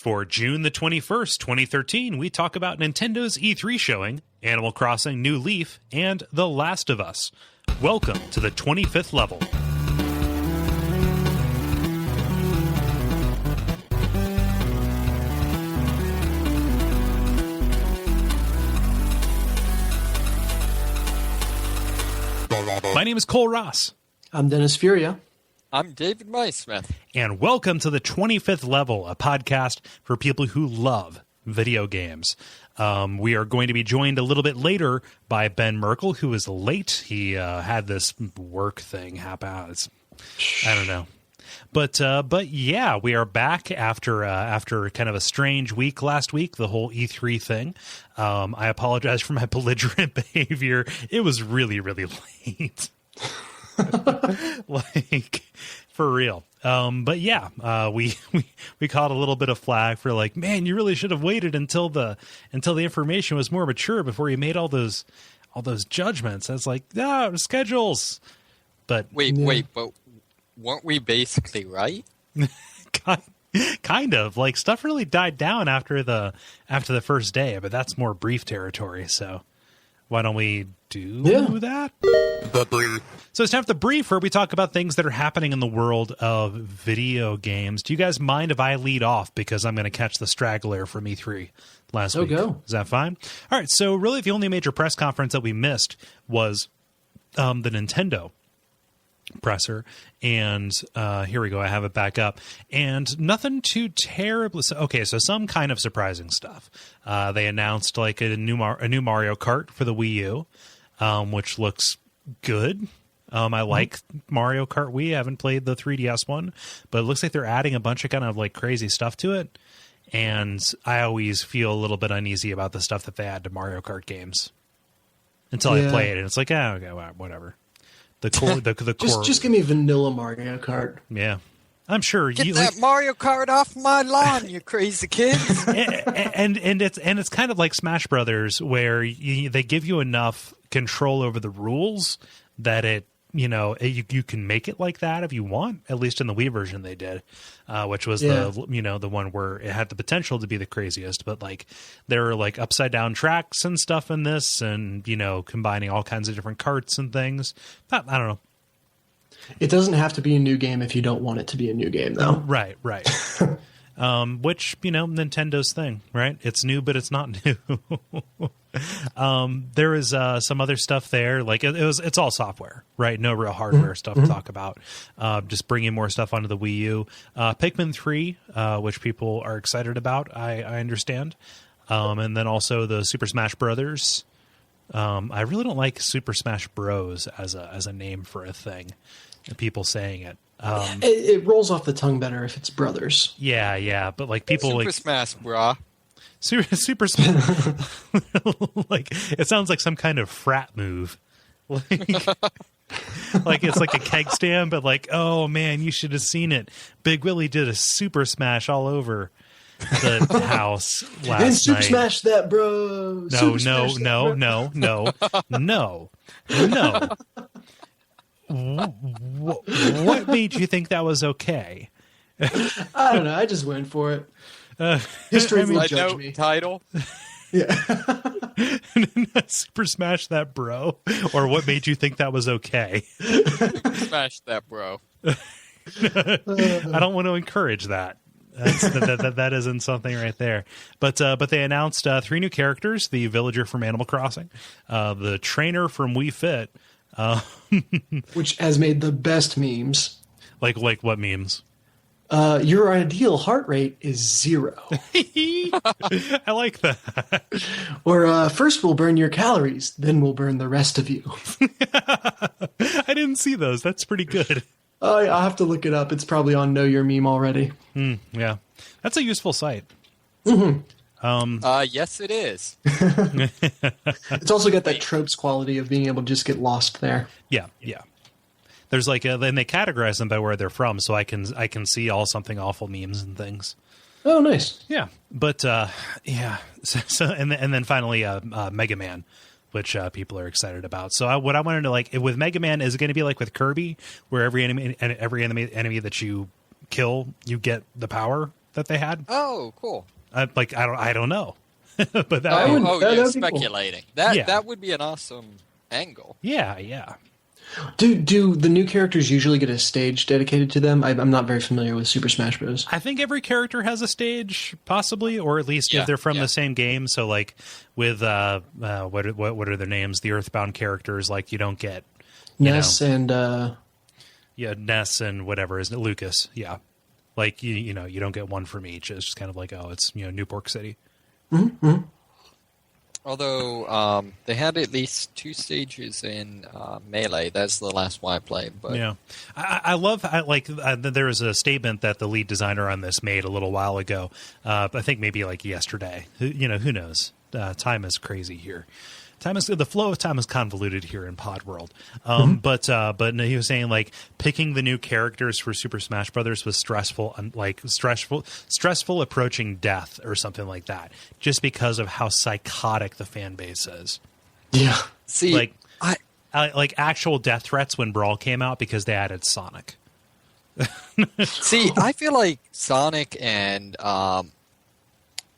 For June the 21st, 2013, we talk about Nintendo's E3 showing, Animal Crossing New Leaf, and The Last of Us. Welcome to the 25th level. My name is Cole Ross. I'm Dennis Furia. I'm David Maismith. And welcome to the 25th level, a podcast for people who love video games. We are going to be joined a little bit later by Ben Merkel, who is late. He had this work thing happen. I don't know. But yeah, we are back after kind of a strange week last week, the whole E3 thing. I apologize for my belligerent behavior. It was really, really late. Like, for real. But yeah, we caught a little bit of flack for like, man, you really should have waited until the information was more mature before you made all those judgments. I was like, schedules. But but weren't we basically right? Kind of. Like, stuff really died down after the first day, but that's more brief territory. So why don't we do that? The brief. So it's time for the brief, where we talk about things that are happening in the world of video games. Do you guys mind if I lead off, because I'm going to catch the straggler from E3 last week? Go. Is that fine? All right. So really, the only major press conference that we missed was the Nintendo presser, and here we go. I have it back up, and nothing too terribly. Okay, so some kind of surprising stuff. They announced like a new Mario Kart for the Wii U, which looks good. I like Mario Kart Wii. I haven't played the 3DS one, but it looks like they're adding a bunch of kind of like crazy stuff to it. And I always feel a little bit uneasy about the stuff that they add to Mario Kart games until I play it, and it's like, okay, whatever. The core. Just give me vanilla Mario Kart. Yeah, I'm sure. Get that Mario Kart off my lawn, you crazy kids. and it's kind of like Smash Brothers, where they give you enough control over the rules that it. You can make it like that if you want. At least in the Wii version they did, which was the one where it had the potential to be the craziest. But like there were like upside down tracks and stuff in this, and combining all kinds of different carts and things. I don't know. It doesn't have to be a new game if you don't want it to be a new game, though. Right. Which Nintendo's thing, right? It's new, but it's not new. There is some other stuff there, like it's all software, right? No real hardware stuff to talk about. Just bringing more stuff onto the Wii U. Pikmin 3, which people are excited about, I understand. And then also the Super Smash Brothers. I really don't like Super Smash Bros as a name for a thing. People saying it. It rolls off the tongue better if it's brothers. Yeah, but like people Super like Smash, brah. Super Smash. Like it sounds like some kind of frat move. Like it's like a keg stand, but like, oh man, you should have seen it. Big Willie did a Super Smash all over the house last and Super night. Smash that, bro. No. What made you think that was okay? I don't know. I just went for it. History will judge me. Title. Yeah. Super Smash that, bro. Or what made you think that was okay? Smash that, bro. I don't want to encourage that. That isn't something right there. But they announced 3 new characters: the villager from Animal Crossing, the trainer from Wii Fit, which has made the best memes. Like what memes? Your ideal heart rate is 0. I like that. Or first we'll burn your calories, then we'll burn the rest of you. I didn't see those. That's pretty good. I'll have to look it up. It's probably on Know Your Meme already. Yeah, that's a useful site. Yes, it is. It's also got that tropes quality of being able to just get lost there. Yeah. There's like, then they categorize them by where they're from, so I can see all something awful memes and things. Oh, nice. Yeah, but yeah. So and then finally, Mega Man, which people are excited about. So what I wanted to like with Mega Man, is it going to be like with Kirby, where every enemy that you kill, you get the power that they had. Oh, cool. I don't know, but that You're that'd be cool. speculating. That would be an awesome angle. yeah. Do the new characters usually get a stage dedicated to them? I'm not very familiar with Super Smash Bros. I think every character has a stage, possibly, or at least if they're from the same game. So, like with what are their names? The Earthbound characters, like you don't get Ness and Ness and whatever is it, Lucas. Yeah, like you don't get one from each. It's just kind of like it's New Pork City. Mm-hmm. Although they had at least 2 stages in Melee. That's the last one I played. But yeah, I love there was a statement that the lead designer on this made a little while ago. I think maybe like yesterday. Who knows? Time is crazy here. The flow of time is convoluted here in Pod World. But no, he was saying like picking the new characters for Super Smash Brothers was stressful approaching death or something like that, just because of how psychotic the fan base is. Yeah, see, like like actual death threats when Brawl came out because they added Sonic. See, I feel like Sonic and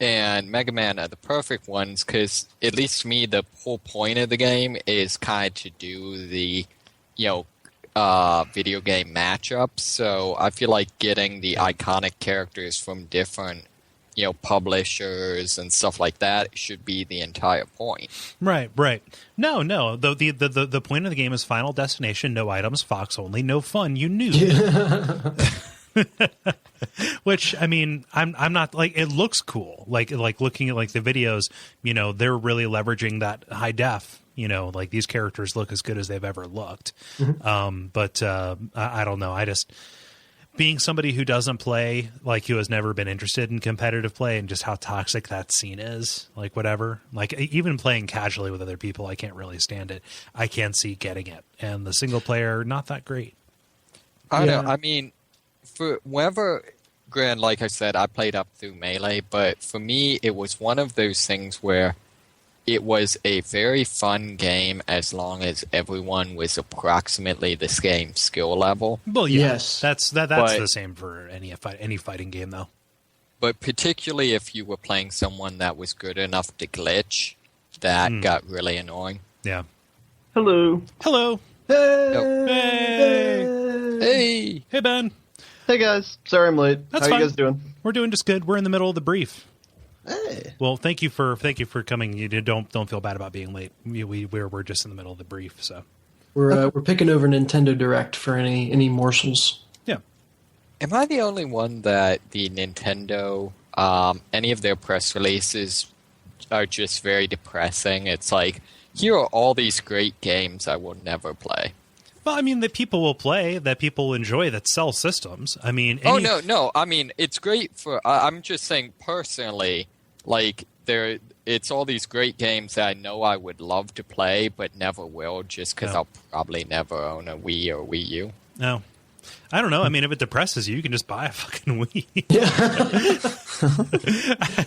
Mega Man are the perfect ones because, at least to me, the whole point of the game is kind of to do the, video game matchups. So I feel like getting the iconic characters from different, publishers and stuff like that should be the entire point. Right. No. The point of the game is final destination, no items, Fox only, no fun. You knew. Which, I mean, I'm not like, it looks cool. Like looking at like the videos, they're really leveraging that high def. Like these characters look as good as they've ever looked. But I don't know. I just, being somebody who doesn't play, like who has never been interested in competitive play and just how toxic that scene is, like whatever, like even playing casually with other people, I can't really stand it. I can't see getting it. And the single player, not that great. I know. I mean, for whenever, Grant, like I said, I played up through Melee, but for me, it was one of those things where it was a very fun game as long as everyone was approximately the same skill level. Well, yeah, yes, that's the same for any fighting game, though. But particularly if you were playing someone that was good enough to glitch, that got really annoying. Yeah. Hello. Hey, Ben. Hey guys, sorry I'm late. That's How fine. you guys doing? We're doing just good. We're in the middle of the brief. Hey. Well, thank you for coming. You don't feel bad about being late. We're just in the middle of the brief, so we're picking over Nintendo Direct for any morsels. Yeah. Am I the only one that the Nintendo, any of their press releases are just very depressing? It's like, here are all these great games I will never play. Well, I mean, that people will play, that people enjoy, that sell systems. I mean, no. I mean, it's great for. I'm just saying personally, like it's all these great games that I know I would love to play, but never will, just because I'll probably never own a Wii or Wii U. No, I don't know. I mean, if it depresses you, you can just buy a fucking Wii.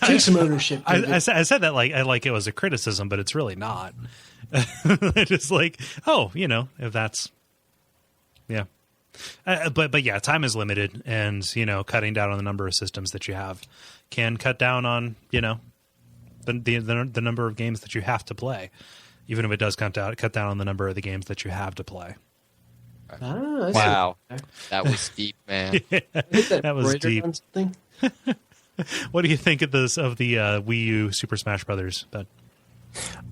Take some ownership. I said that like it was a criticism, but it's really not. Just like, if that's. Yeah. But yeah, time is limited, and, cutting down on the number of systems that you have can cut down on, the number of games that you have to play, even if it does cut down on the number of the games that you have to play. Wow. That was deep, man. That was deep. What do you think of the Wii U Super Smash Brothers, Ben?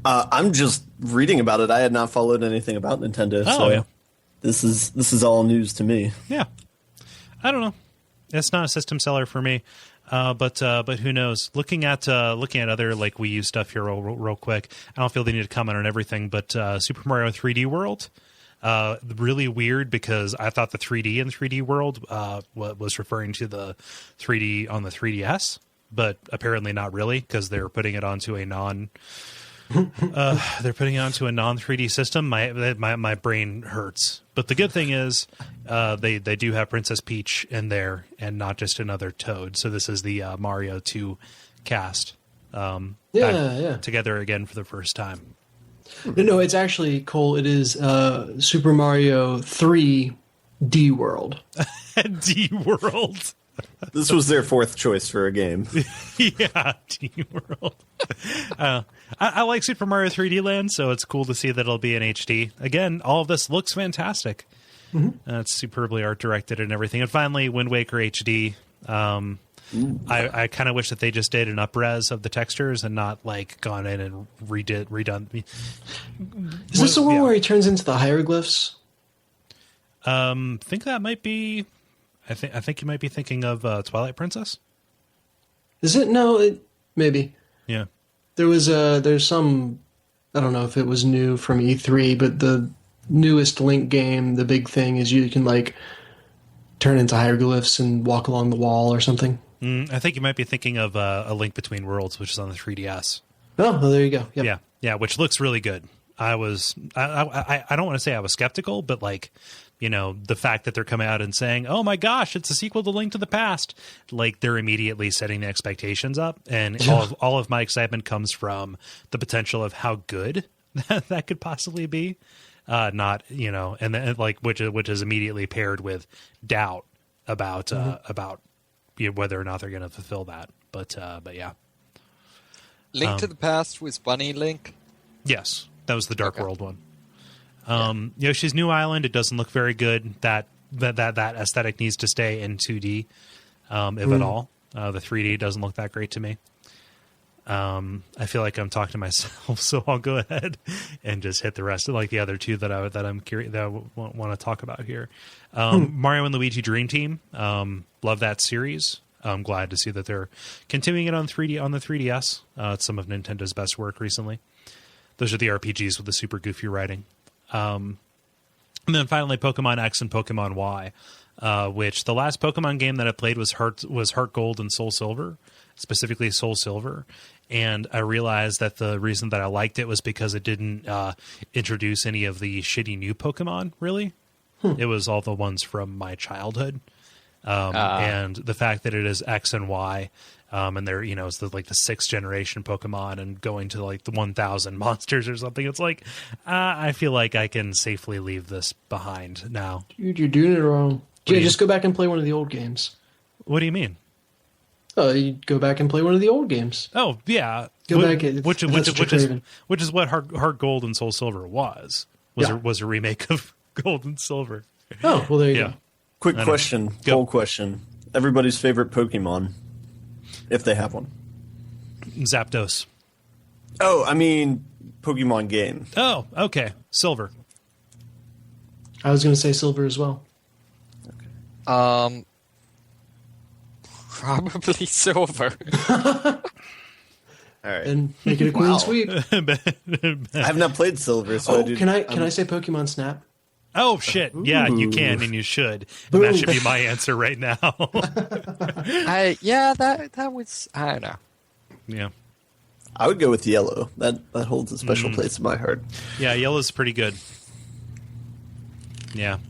I'm just reading about it. I had not followed anything about Nintendo, so yeah. This is all news to me. Yeah, I don't know. It's not a system seller for me, but who knows? Looking at other like Wii U stuff here real quick. I don't feel they need to comment on everything, but Super Mario 3D World, really weird because I thought the 3D in 3D World was referring to the 3D on the 3DS, but apparently not really because they're putting it onto a non. They're putting it onto a non-3D system. My brain hurts. But the good thing is, they do have Princess Peach in there, and not just another Toad. So this is the Mario 2 cast. Together again for the first time. No, it's actually, Cole. It is Super Mario 3 D World. D World. This was their fourth choice for a game. Yeah, Team World. I like Super Mario 3D Land, so it's cool to see that it'll be in HD. Again, all of this looks fantastic. It's superbly art directed and everything. And finally, Wind Waker HD. I kind of wish that they just did an up-res of the textures and not like gone in and redone. Is this the one where he turns into the hieroglyphs? Think that might be. I think you might be thinking of Twilight Princess. Is it? No, maybe. Yeah. There's some. I don't know if it was new from E3, but the newest Link game, the big thing is you can like turn into hieroglyphs and walk along the wall or something. I think you might be thinking of A Link Between Worlds, which is on the 3DS. Oh, well, there you go. Yep. Yeah, which looks really good. I don't want to say I was skeptical, but like, you know, the fact that they're coming out and saying, "Oh my gosh, it's a sequel to Link to the Past," like they're immediately setting the expectations up, and all of my excitement comes from the potential of how good that could possibly be. Not, you know, and then like which is immediately paired with doubt about you know, whether or not they're going to fulfill that. But yeah, Link to the Past was Bunny Link. yes, that was the Dark World one. Yoshi's New Island, it doesn't look very good. That aesthetic needs to stay in 2D, if at all. The 3D doesn't look that great to me. I feel like I'm talking to myself, so I'll go ahead and just hit the rest of like the other two that I'm curious that I want to talk about here. Mario and Luigi Dream Team, love that series. I'm glad to see that they're continuing it on the 3DS. It's some of Nintendo's best work recently. Those are the RPGs with the super goofy writing. And then finally, Pokemon X and Pokemon Y, which the last Pokemon game that I played was Heart Gold and Soul Silver, specifically Soul Silver. And I realized that the reason that I liked it was because it didn't introduce any of the shitty new Pokemon, really. It was all the ones from my childhood. And the fact that it is X and Y, and they're, you know, it's like the 6th generation Pokemon and going to like the 1,000 monsters or something. It's like, I feel like I can safely leave this behind now. Dude, you're doing it wrong. Yeah, just go back and play one of the old games. What do you mean? Oh, you go back and play one of the old games. Oh, yeah. Go back. Which is what Heart Gold and Soul Silver was a remake of Gold and Silver. Oh, well, there you go. Quick question, poll question. Everybody's favorite Pokemon, if they have one. Zapdos. Oh, I mean Pokemon game. Oh, okay. Silver. I was going to say Silver as well. Probably Silver. All right. And make it a clean sweep. I have not played Silver, so can I say Pokemon Snap? Oh, shit. Yeah, you can and you should. And that should be my answer right now. That was, I don't know. Yeah. I would go with Yellow. That holds a special place in my heart. Yeah, Yellow's pretty good. Yeah.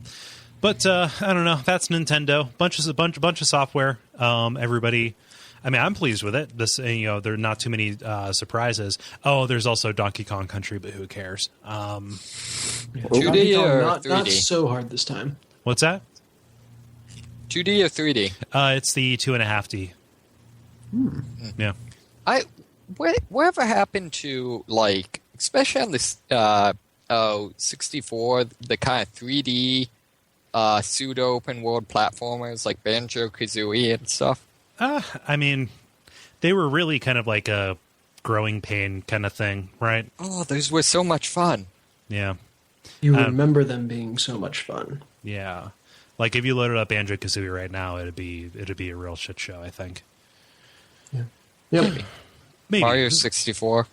But I don't know. That's Nintendo. Bunch of software. Everybody. I mean, I'm pleased with it. This, you know, there are not too many surprises. Oh, there's also Donkey Kong Country, but who cares? 2D or 3D? Not so hard this time. What's that? 2D or 3D? It's the 2.5D. Yeah. Whatever happened to, like, especially on this 64, the kind of 3D pseudo open world platformers like Banjo-Kazooie and stuff? I mean, they were really kind of like a growing pain kind of thing, right? Oh, those were so much fun. Yeah. You remember them being so much fun. Yeah. Like if you loaded up Banjo-Kazooie right now, it'd be a real shit show, I think. Yeah. Yep. Maybe. Mario 64.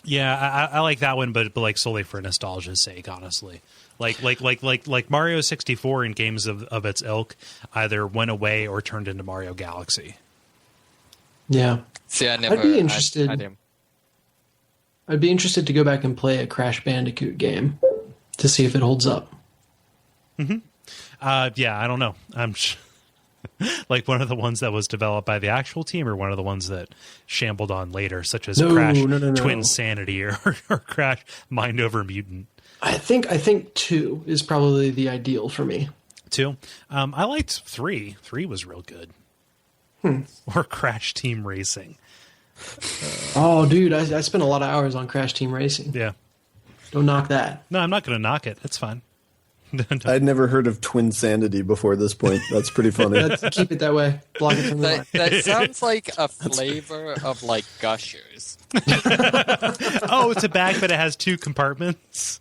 Yeah, I like that one, but like solely for nostalgia's sake, honestly. Like Mario 64 in games of its ilk either went away or turned into Mario Galaxy. Yeah. See, I never. I'd be interested. I'd be interested to go back and play a Crash Bandicoot game to see if it holds up. Yeah, I don't know. I'm like one of the ones that was developed by the actual team, or one of the ones that shambled on later, such as Crash Twin Sanity or Crash Mind Over Mutant. I think 2 is probably the ideal for me. 2. I liked 3. 3 was real good. or Crash Team Racing. Oh, dude, I spent a lot of hours on Crash Team Racing. Yeah. Don't knock that. No, I'm not going to knock it. It's fine. I'd never heard of Twin Sanity before this point. That's pretty funny. Keep it that way. Block it from the line. That sounds like a flavor of like Gushers. Oh, it's a bag, but it has 2 compartments.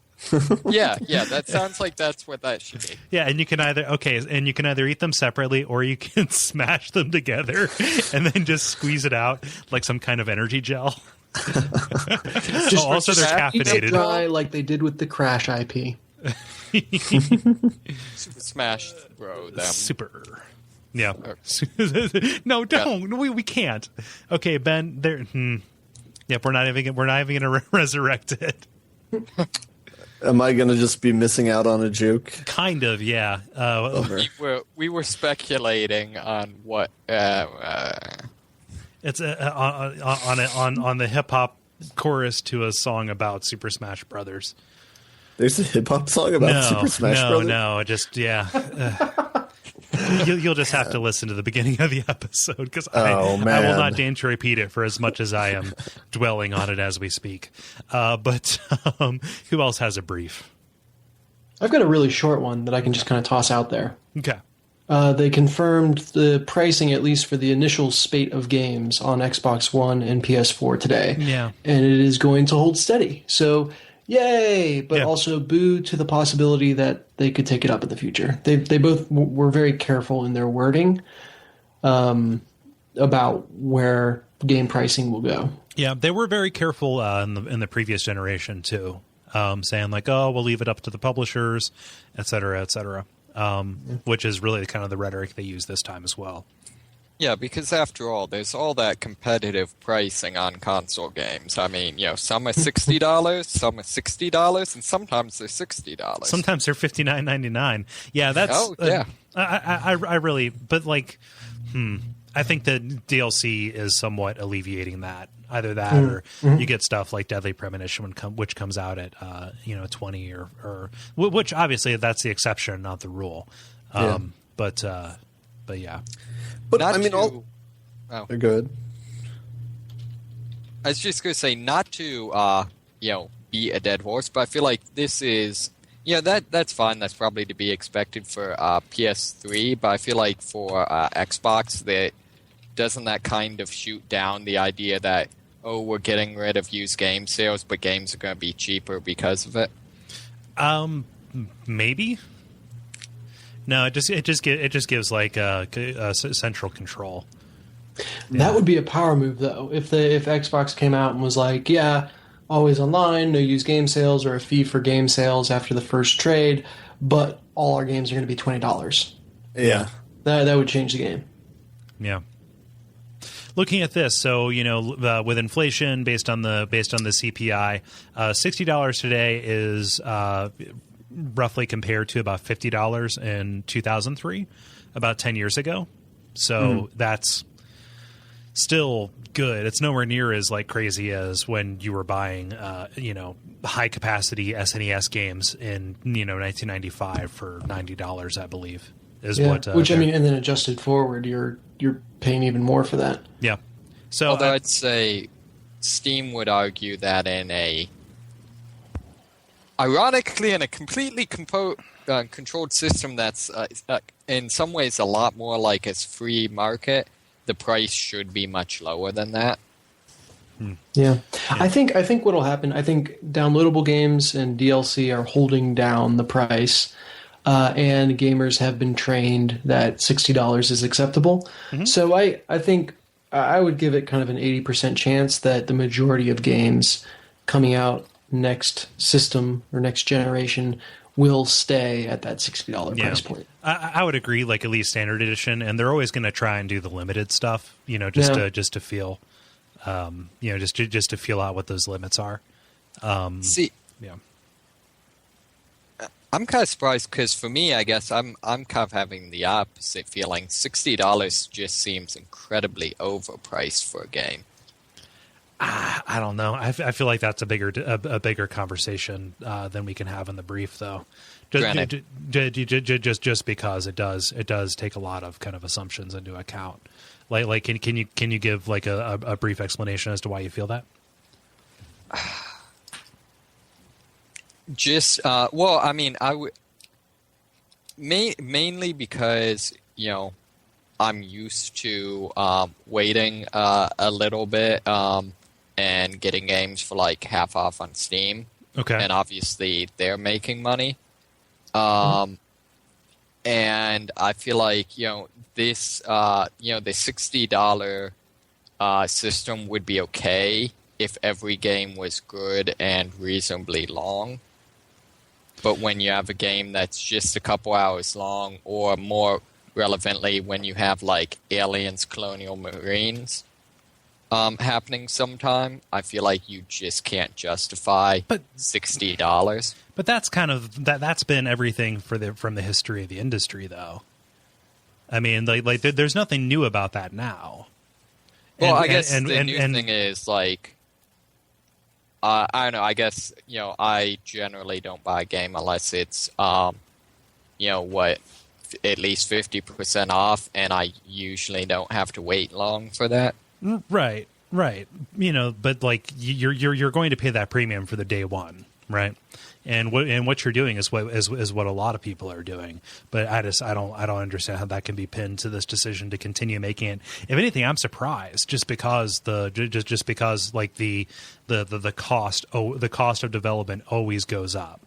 Yeah, that sounds like that's what that should be. Yeah, and you can either eat them separately or you can smash them together and then just squeeze it out like some kind of energy gel. Also they're caffeinated. Dry like they did with the Crash IP. Super Smash Bro them. Super. Yeah. No, don't. We can't. Okay, Ben. There. Yep. We're not even going to resurrect it. Am I going to just be missing out on a joke? Kind of. Yeah. We were speculating on what. It's on the hip hop chorus to a song about Super Smash Brothers. There's a hip hop song about Super Smash Brothers? No, just you'll just have to listen to the beginning of the episode because I will not deign to repeat it for as much as I am dwelling on it as we speak. But who else has a brief? I've got a really short one that I can just kind of toss out there. Okay. They confirmed the pricing, at least for the initial spate of games on Xbox One and PS4 today. Yeah. And it is going to hold steady. So, yay! But also boo to the possibility that they could take it up in the future. They both were very careful in their wording about where game pricing will go. Yeah, they were very careful in the previous generation, too. Saying like, oh, we'll leave it up to the publishers, et cetera, which is really kind of the rhetoric they use this time as well. Yeah, because after all, there's all that competitive pricing on console games. I mean, some are $60, some are $60, and sometimes they're $60. Sometimes they're $59.99. Yeah, that's. Oh, yeah. I really, but like, I think the DLC is somewhat alleviating that. Either that, or you get stuff like Deadly Premonition, which comes out at 20 or which obviously that's the exception, not the rule. But yeah. But not I mean, to, go ahead. I was just going to say, not to beat a dead horse, but I feel like this is that's fine. That's probably to be expected for PS3, but I feel like for Xbox, doesn't that kind of shoot down the idea that we're getting rid of used game sales, but games are going to be cheaper because of it? Maybe. No, it just gives like a central control. That would be a power move, though. If Xbox came out and was like, always online, no used game sales, or a fee for game sales after the first trade, but all our games are going to be $20. Yeah, that would change the game. Yeah. Looking at this, so with inflation based on the CPI, $60 today is roughly compared to about $50 in 2003, about 10 years ago. So that's still good. It's nowhere near as like crazy as when you were buying high capacity SNES games in 1995 for $90, I believe. Which I mean, and then adjusted forward, you're paying even more for that. Yeah. So although I'd say Steam would argue that ironically, in a completely controlled system that's in some ways a lot more like a free market, the price should be much lower than that. Yeah. I think what'll happen, I think downloadable games and DLC are holding down the price. And gamers have been trained that $60 is acceptable. Mm-hmm. So I think I would give it kind of an 80% chance that the majority of games coming out next system or next generation will stay at that $60 price point. I would agree, like at least standard edition, and they're always going to try and do the limited stuff, just to feel, just to feel out what those limits are. I'm kind of surprised because for me, I guess I'm kind of having the opposite feeling. $60 just seems incredibly overpriced for a game. I don't know. I feel like that's a bigger conversation than we can have in the brief, though. Just because it does take a lot of kind of assumptions into account. Like can you give like a brief explanation as to why you feel that? Just well, I mean, I would mainly because I'm used to waiting a little bit and getting games for like half off on Steam. Okay, and obviously they're making money. And I feel like this the $60 system would be okay if every game was good and reasonably long. But when you have a game that's just a couple hours long, or more relevantly, when you have like Aliens Colonial Marines happening sometime, I feel like you just can't justify $60. But that's kind of that's been everything from the history of the industry, though. I mean, like there's nothing new about that now. Well, I guess the new thing is like, I don't know. I guess I generally don't buy a game unless it's at least 50% off, and I usually don't have to wait long for that. Right. But like you're going to pay that premium for the day one, right? And what you're doing is what a lot of people are doing. But I don't understand how that can be pinned to this decision to continue making it. If anything, I'm surprised just because like the cost of development always goes up.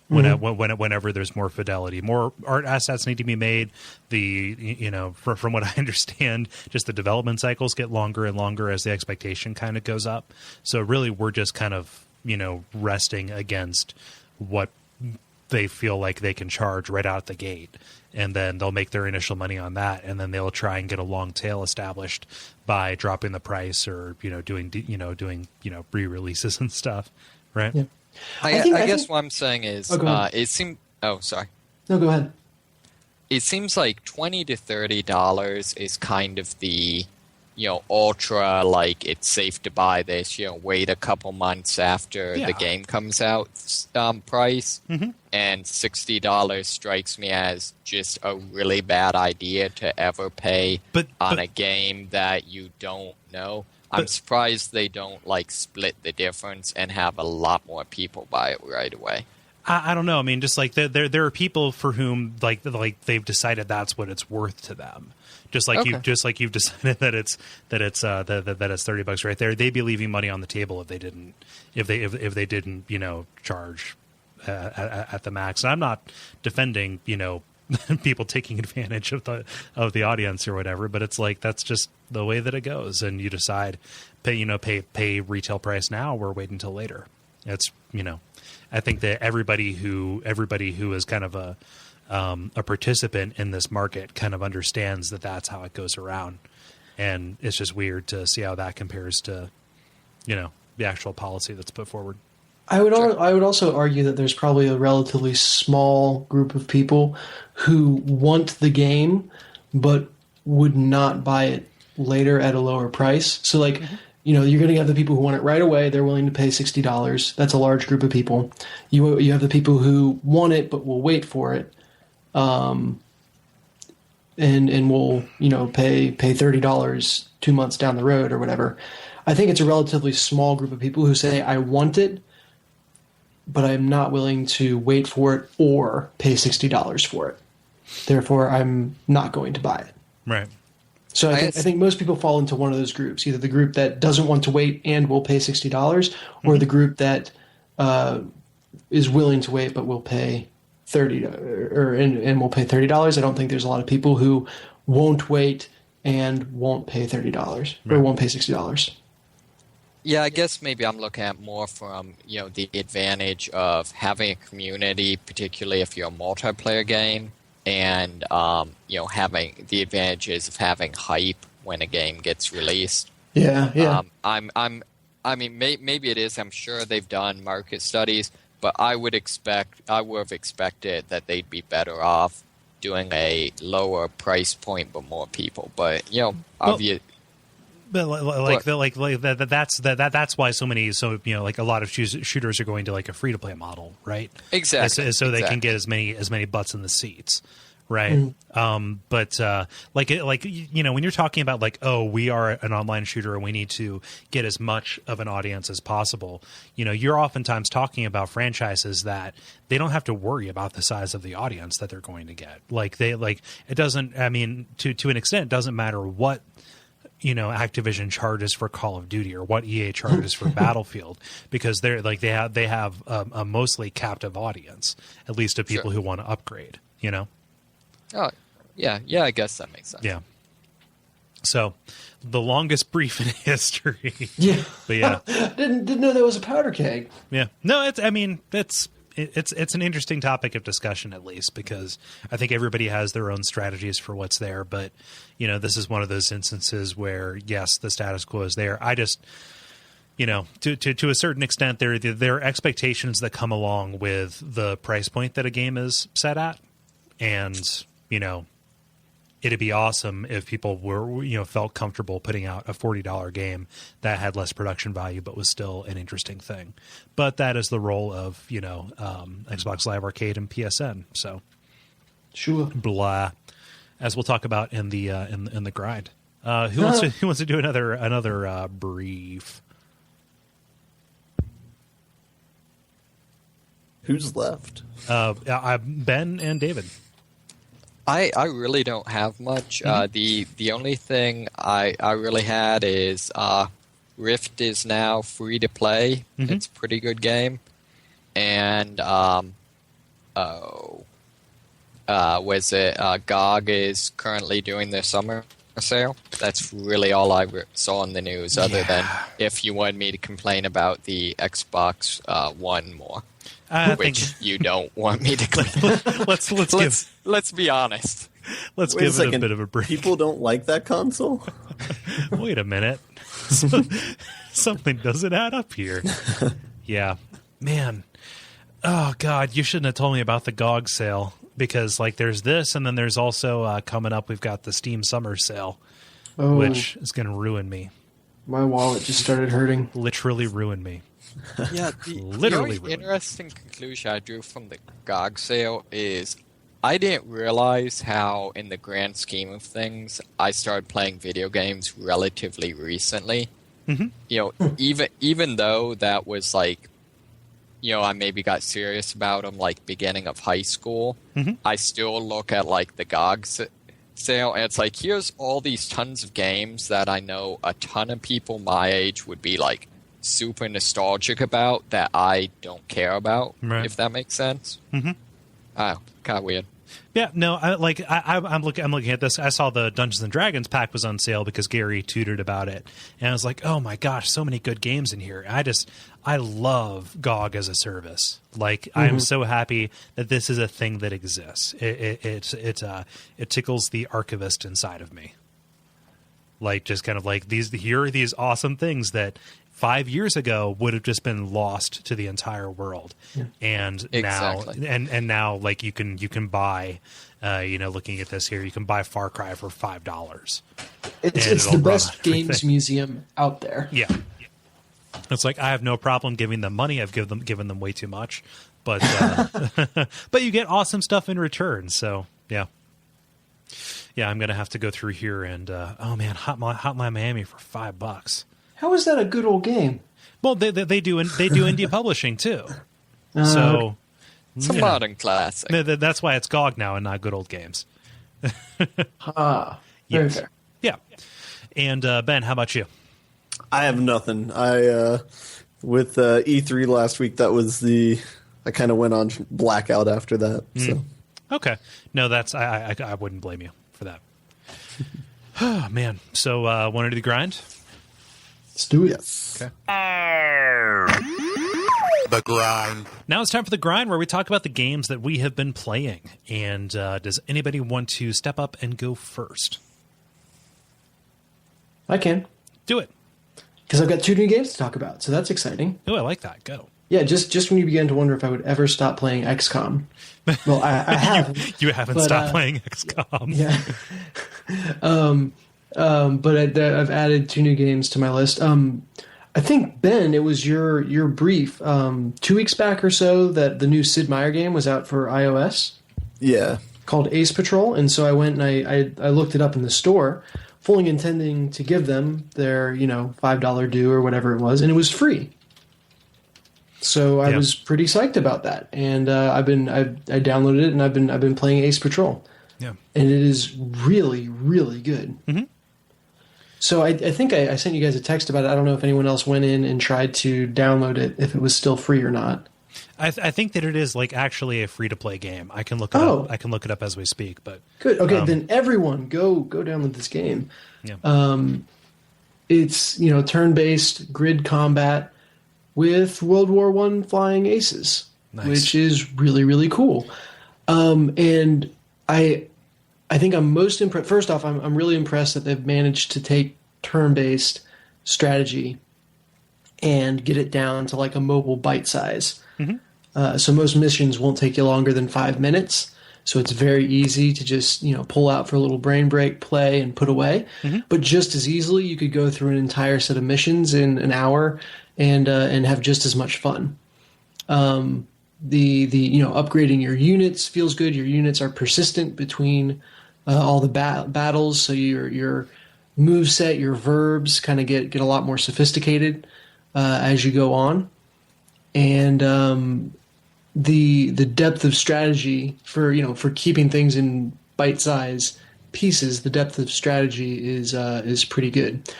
Whenever there's more fidelity, more art assets need to be made. From what I understand, just the development cycles get longer and longer as the expectation kind of goes up. So really, we're just kind of resting against what they feel like they can charge right out the gate, and then they'll make their initial money on that, and then they'll try and get a long tail established by dropping the price or doing re-releases and stuff, right? Yeah. I guess what I'm saying is, it seems. Oh, sorry. No, go ahead. It seems like $20 to $30 is kind of the, ultra, like it's safe to buy this. Wait a couple months after the game comes out, price. Mm-hmm. And $60 strikes me as just a really bad idea to ever pay on a game that you don't know. I'm surprised they don't split the difference and have a lot more people buy it right away. I don't know. I mean, just like there are people for whom like they've decided that's what it's worth to them. Just like you've decided that it's $30 right there. They'd be leaving money on the table if they didn't charge at the max. And I'm not defending people taking advantage of the audience or whatever, but it's like that's just the way that it goes, and you decide pay retail price now or wait until later. It's I think that everybody who is kind of a participant in this market kind of understands that that's how it goes around, and it's just weird to see how that compares to the actual policy that's put forward. I would also argue that there's probably a relatively small group of people who want the game but would not buy it later at a lower price. So you're going to have the people who want it right away. They're willing to pay $60. That's a large group of people. You have the people who want it but will wait for it, and will pay $30 2 months down the road or whatever. I think it's a relatively small group of people who say, I want it, but I'm not willing to wait for it or pay $60 for it. Therefore, I'm not going to buy it. Right. So I think most people fall into one of those groups, either the group that doesn't want to wait and will pay $60, or the group that is willing to wait but will pay $30 and will pay $30. I don't think there's a lot of people who won't wait and won't pay $30 or won't pay $60. Yeah, I guess maybe I'm looking at more from the advantage of having a community, particularly if you're a multiplayer game, and having the advantages of having hype when a game gets released. Yeah. Maybe it is. I'm sure they've done market studies, but I would have expected that they'd be better off doing a lower price point but more people. But But that's why like a lot of shooters are going to like a free to play model, right? Exactly. So they can get as many butts in the seats, right? But when you're talking about like, oh, we are an online shooter and we need to get as much of an audience as possible, you're oftentimes talking about franchises that they don't have to worry about the size of the audience that they're going to get. It doesn't. I mean, to an extent, it doesn't matter what Activision charges for Call of Duty or what EA charges for Battlefield, because they have a mostly captive audience, at least of people who want to upgrade. Oh, yeah, I guess that makes sense. Yeah. So, the longest brief in history. Yeah. But yeah, didn't know there was a powder keg. Yeah. No, it's an interesting topic of discussion, at least, because I think everybody has their own strategies for what's there. But, this is one of those instances where, yes, the status quo is there. I just, to a certain extent, there are expectations that come along with the price point that a game is set at. And, it'd be awesome if people were, felt comfortable putting out a $40 game that had less production value but was still an interesting thing. But that is the role of, Xbox Live Arcade and PSN. So, sure, blah, as we'll talk about in the grind. Who wants to do another brief? Who's left? Ben and David. I really don't have much. The only thing I really had is Rift is now free to play. It's a pretty good game. And GOG is currently doing their summer sale. That's really all I saw in the news, other than if you wanted me to complain about the Xbox One more. Which you don't want me to clean. Let's be honest. Let's give it a bit of a break. People don't like that console? Wait a minute. Something doesn't add up here. Yeah. Man. Oh, God. You shouldn't have told me about the GOG sale, because there's this, and then there's also coming up, we've got the Steam Summer Sale, which is going to ruin me. My wallet just started hurting. Literally ruin me. Yeah, the only interesting conclusion I drew from the GOG sale is I didn't realize how, in the grand scheme of things, I started playing video games relatively recently. Even though that was I maybe got serious about them beginning of high school, I still look at the GOG sale, and it's here's all these tons of games that I know a ton of people my age would be super nostalgic about that I don't care about, if that makes sense. Oh, kind of weird. Yeah, no, I'm looking at this. I saw the Dungeons and Dragons pack was on sale because Gary tutored about it, and I was like, oh my gosh, so many good games in here. I love GOG as a service. I am so happy that this is a thing that exists. It tickles the archivist inside of me. Just kind of here are these awesome things that 5 years ago would have just been lost to the entire world. Yeah. And exactly. now you can buy, looking at this here, you can buy Far Cry for $5. It's the best games museum out there. Yeah. It's I have no problem giving them money. I've given them way too much, but but you get awesome stuff in return. So yeah, I'm gonna have to go through here and Hotline Miami for $5. How is that a good old game? Well, they do indie publishing too. So it's a modern classic. That's why it's GOG now and not Good Old Games. Very fair. Yeah. And Ben, how about you? I have nothing. With E3 last week, I kind of went on blackout after that. So okay, no, that's I wouldn't blame you for that. Oh man, so want to do the grind? Let's do it. Yes. Okay. The grind. Now it's time for the grind, where we talk about the games that we have been playing. And does anybody want to step up and go first? I can. Do it. Because I've got 2 new games to talk about, so that's exciting. Oh, I like that. Go. Yeah, just when you began to wonder if I would ever stop playing XCOM. Well, I haven't. You haven't stopped playing XCOM. Yeah. But I've added 2 new games to my list. I think, Ben, it was your brief 2 weeks back or so that the new Sid Meier game was out for iOS. Yeah. Called Ace Patrol, and so I went and I looked it up in the store, fully intending to give them their $5 due or whatever it was, and it was free. So I was pretty psyched about that, and I downloaded it and I've been playing Ace Patrol. Yeah, and it is really, really good. Mm-hmm. So I think I sent you guys a text about it. I don't know if anyone else went in and tried to download it, if it was still free or not. I think that it is like actually a free to play game. I can look it up. I can look it up as we speak. But good. Okay, then everyone go download this game. Yeah. It's turn based grid combat with World War I flying aces, which is really, really cool. And I think I'm most impressed. First off, I'm really impressed that they've managed to take turn-based strategy and get it down to like a mobile bite size. Mm-hmm. So most missions won't take you longer than 5 minutes. So it's very easy to just pull out for a little brain break, play, and put away. Mm-hmm. But just as easily, you could go through an entire set of missions in an hour and have just as much fun. The upgrading your units feels good. Your units are persistent between all the battles, so your move set, your verbs kind of get a lot more sophisticated as you go on, and the depth of strategy for keeping things in bite size pieces. The depth of strategy is pretty good.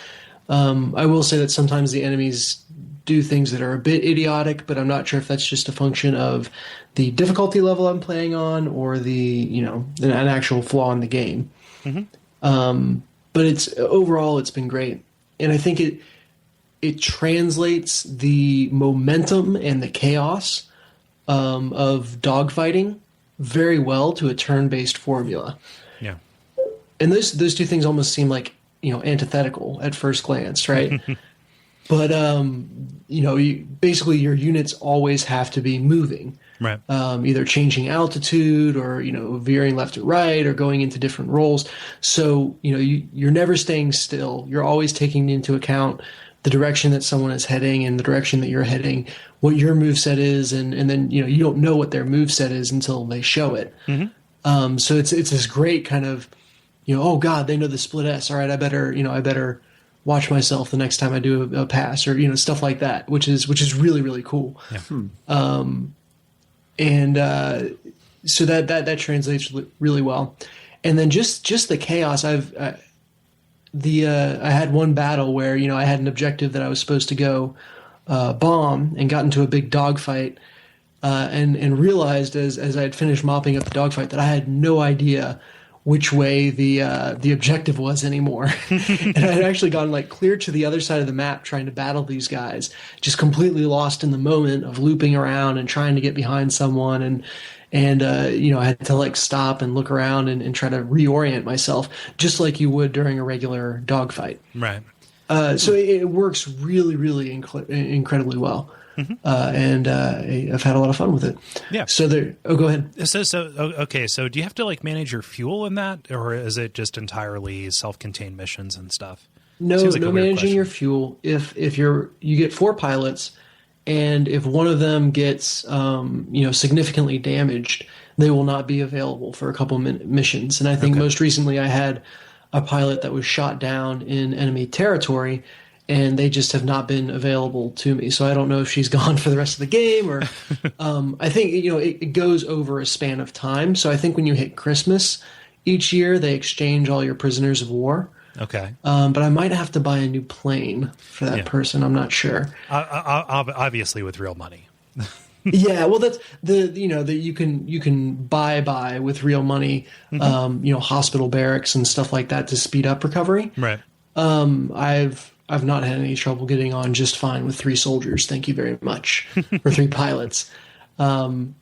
I will say that sometimes the enemies do things that are a bit idiotic, but I'm not sure if that's just a function of the difficulty level I'm playing on or an actual flaw in the game. Mm-hmm. But overall it's been great, and I think it translates the momentum and the chaos of dogfighting very well to a turn-based formula. Yeah, and those 2 things almost seem like antithetical at first glance, right? But basically your units always have to be moving, right? Either changing altitude or veering left or right or going into different roles. So you're never staying still. You're always taking into account the direction that someone is heading and the direction that you're heading, what your moveset is, and then you don't know what their moveset is until they show it. Mm-hmm. So it's this great kind of oh God, they know the split S. All right, I better watch myself the next time I do a pass or stuff like that, which is really, really cool. Yeah. So that translates really well. And then just the chaos. I had one battle where I had an objective that I was supposed to go bomb and got into a big dogfight and realized as I had finished mopping up the dogfight that I had no idea which way the objective was anymore. And I had actually gone clear to the other side of the map trying to battle these guys, just completely lost in the moment of looping around and trying to get behind someone. And I had to stop and look around and try to reorient myself just like you would during a regular dogfight. Right. So it works really, really incredibly well. Mm-hmm. And I've had a lot of fun with it. Yeah. So go ahead. So do you have to manage your fuel in that, or is it just entirely self-contained missions and stuff? No managing your fuel. If you get 4 pilots, and if one of them gets significantly damaged, they will not be available for a couple missions. And I think most recently I had a pilot that was shot down in enemy territory, and they just have not been available to me. So I don't know if she's gone for the rest of the game, or I think it goes over a span of time. So I think when you hit Christmas each year, they exchange all your prisoners of war. Okay. But I might have to buy a new plane for that person. I'm not sure. Obviously, with real money. Yeah, well, that's that you can buy with real money. Mm-hmm. Hospital barracks and stuff like that to speed up recovery. Right. I've not had any trouble getting on just fine with 3 soldiers. Thank you very much. Or 3 pilots. The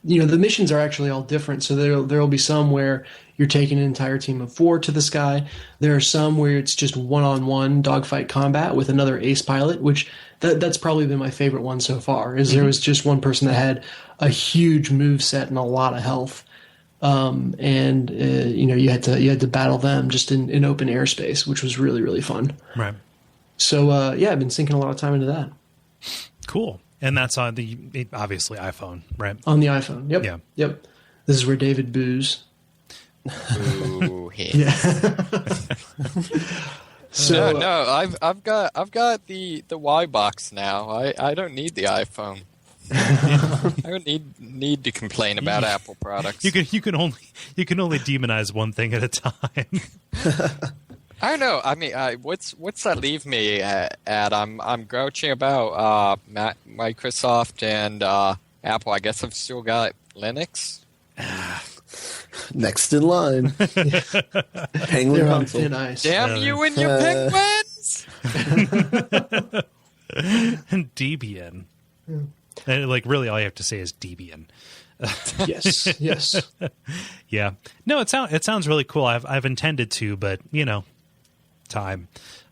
missions are actually all different. So there will be some where you're taking an entire team of 4 to the sky. There are some where it's just one-on-one dogfight combat with another ace pilot, which that's probably been my favorite one so far. There was just one person that had a huge move set and a lot of health. and you had to battle them just in open airspace, which was really, really fun. Right. So I've been sinking a lot of time into that. Cool. And that's on obviously iPhone, right? On the iPhone. Yep. Yeah. Yep. This is where David boos. Ooh, Yeah. So no, I've got the Y box now. I don't need the iPhone. I don't need to complain about Apple products. You can only demonize one thing at a time. I don't know. I mean, what's that leave me at? I'm grouching about Microsoft and Apple. I guess I've still got Linux. Next in line. Penguin they're on console. thin ice. Damn you and your penguins! And Debian. And really all you have to say is Debian. Yes. Yeah. No, it sounds really cool. I've intended to, but time.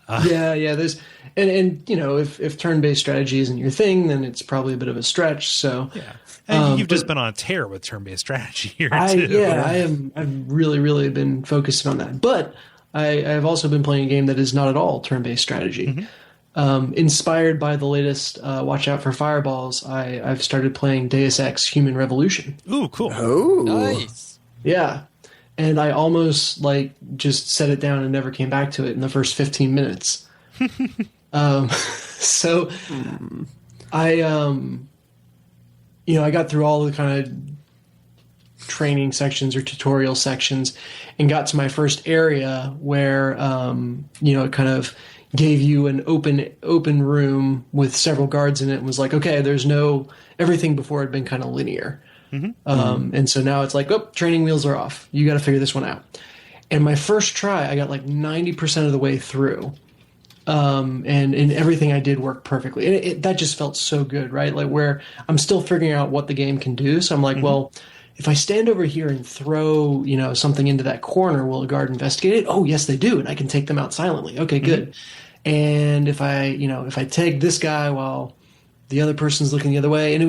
Yeah. There's and if turn-based strategy isn't your thing, then it's probably a bit of a stretch. So Yeah. And you've just been on a tear with turn-based strategy here too. I've really, really been focused on that. But I've also been playing a game that is not at all turn-based strategy. Mm-hmm. Inspired by the latest Watch Out for Fireballs, I've started playing Deus Ex Human Revolution. Ooh, cool. Oh, Nice. Yeah. And I almost just set it down and never came back to it in the first 15 minutes. So I got through all the kind of training sections or tutorial sections and got to my first area where, it kind of gave you an open room with several guards in it and was like, okay, everything before had been kind of linear. Mm-hmm. And so now it's like, training wheels are off. You got to figure this one out. And my first try, I got 90% of the way through. And everything I did worked perfectly. And that just felt so good, right? Where I'm still figuring out what the game can do. So I'm like, well, if I stand over here and throw, something into that corner, will a guard investigate it? Oh, yes, they do. And I can take them out silently. Okay, good. And if I tag this guy while the other person's looking the other way, and it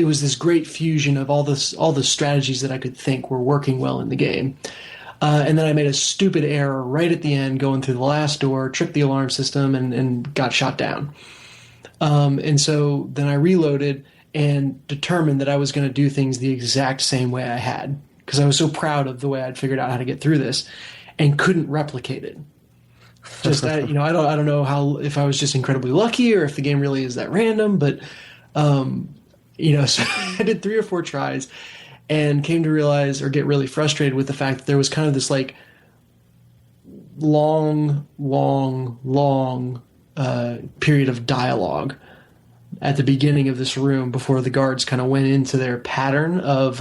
was this great fusion of all the strategies that I could think were working well in the game. And then I made a stupid error right at the end, going through the last door, tripped the alarm system, and got shot down. And so then I reloaded and determined that I was going to do things the exact same way I had, because I was so proud of the way I'd figured out how to get through this, and couldn't replicate it. Just I don't know if I was just incredibly lucky or if the game really is that random, but so I did 3 or 4 tries. And came to realize or get really frustrated with the fact that there was kind of this long period of dialogue at the beginning of this room before the guards kind of went into their pattern of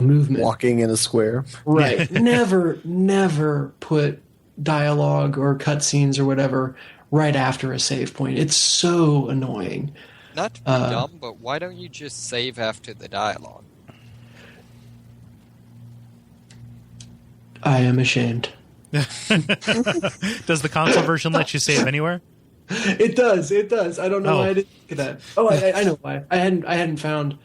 movement. Walking in a square. Right. Never put dialogue or cutscenes or whatever right after a save point. It's so annoying. Not to be dumb, but why don't you just save after the dialogue? I am ashamed. Does the console version let you save anywhere? It does. I don't know why I didn't think of that. Oh, I know why. I hadn't found.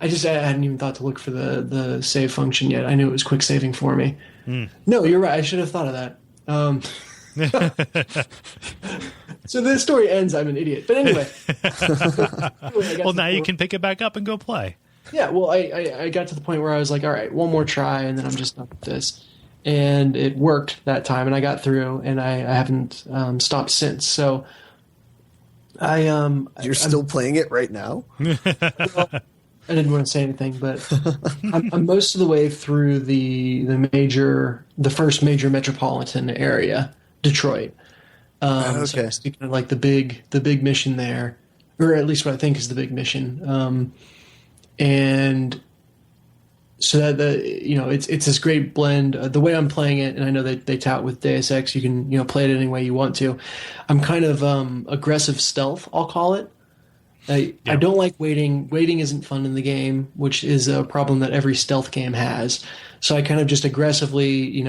I hadn't even thought to look for the save function yet. I knew it was quick saving for me. No, you're right. I should have thought of that. So the story ends, I'm an idiot. But anyway. Well, now you can pick it back up and go play. Yeah, well, I got to the point where I was like, all right, one more try, and then I'm just done with this. And it worked that time, and I got through, and I haven't stopped since. So You're still playing it right now? Well, I didn't want to say anything, but I'm most of the way through the first major metropolitan area, Detroit. Okay. So it's kind of like the big mission there, or at least what I think is the big mission. And so that it's this great blend. The way I'm playing it, and I know that they tout with Deus Ex, you can play it any way you want to. I'm kind of aggressive stealth, I'll call it. I don't like waiting. Waiting isn't fun in the game, which is a problem that every stealth game has. So I kind of just aggressively,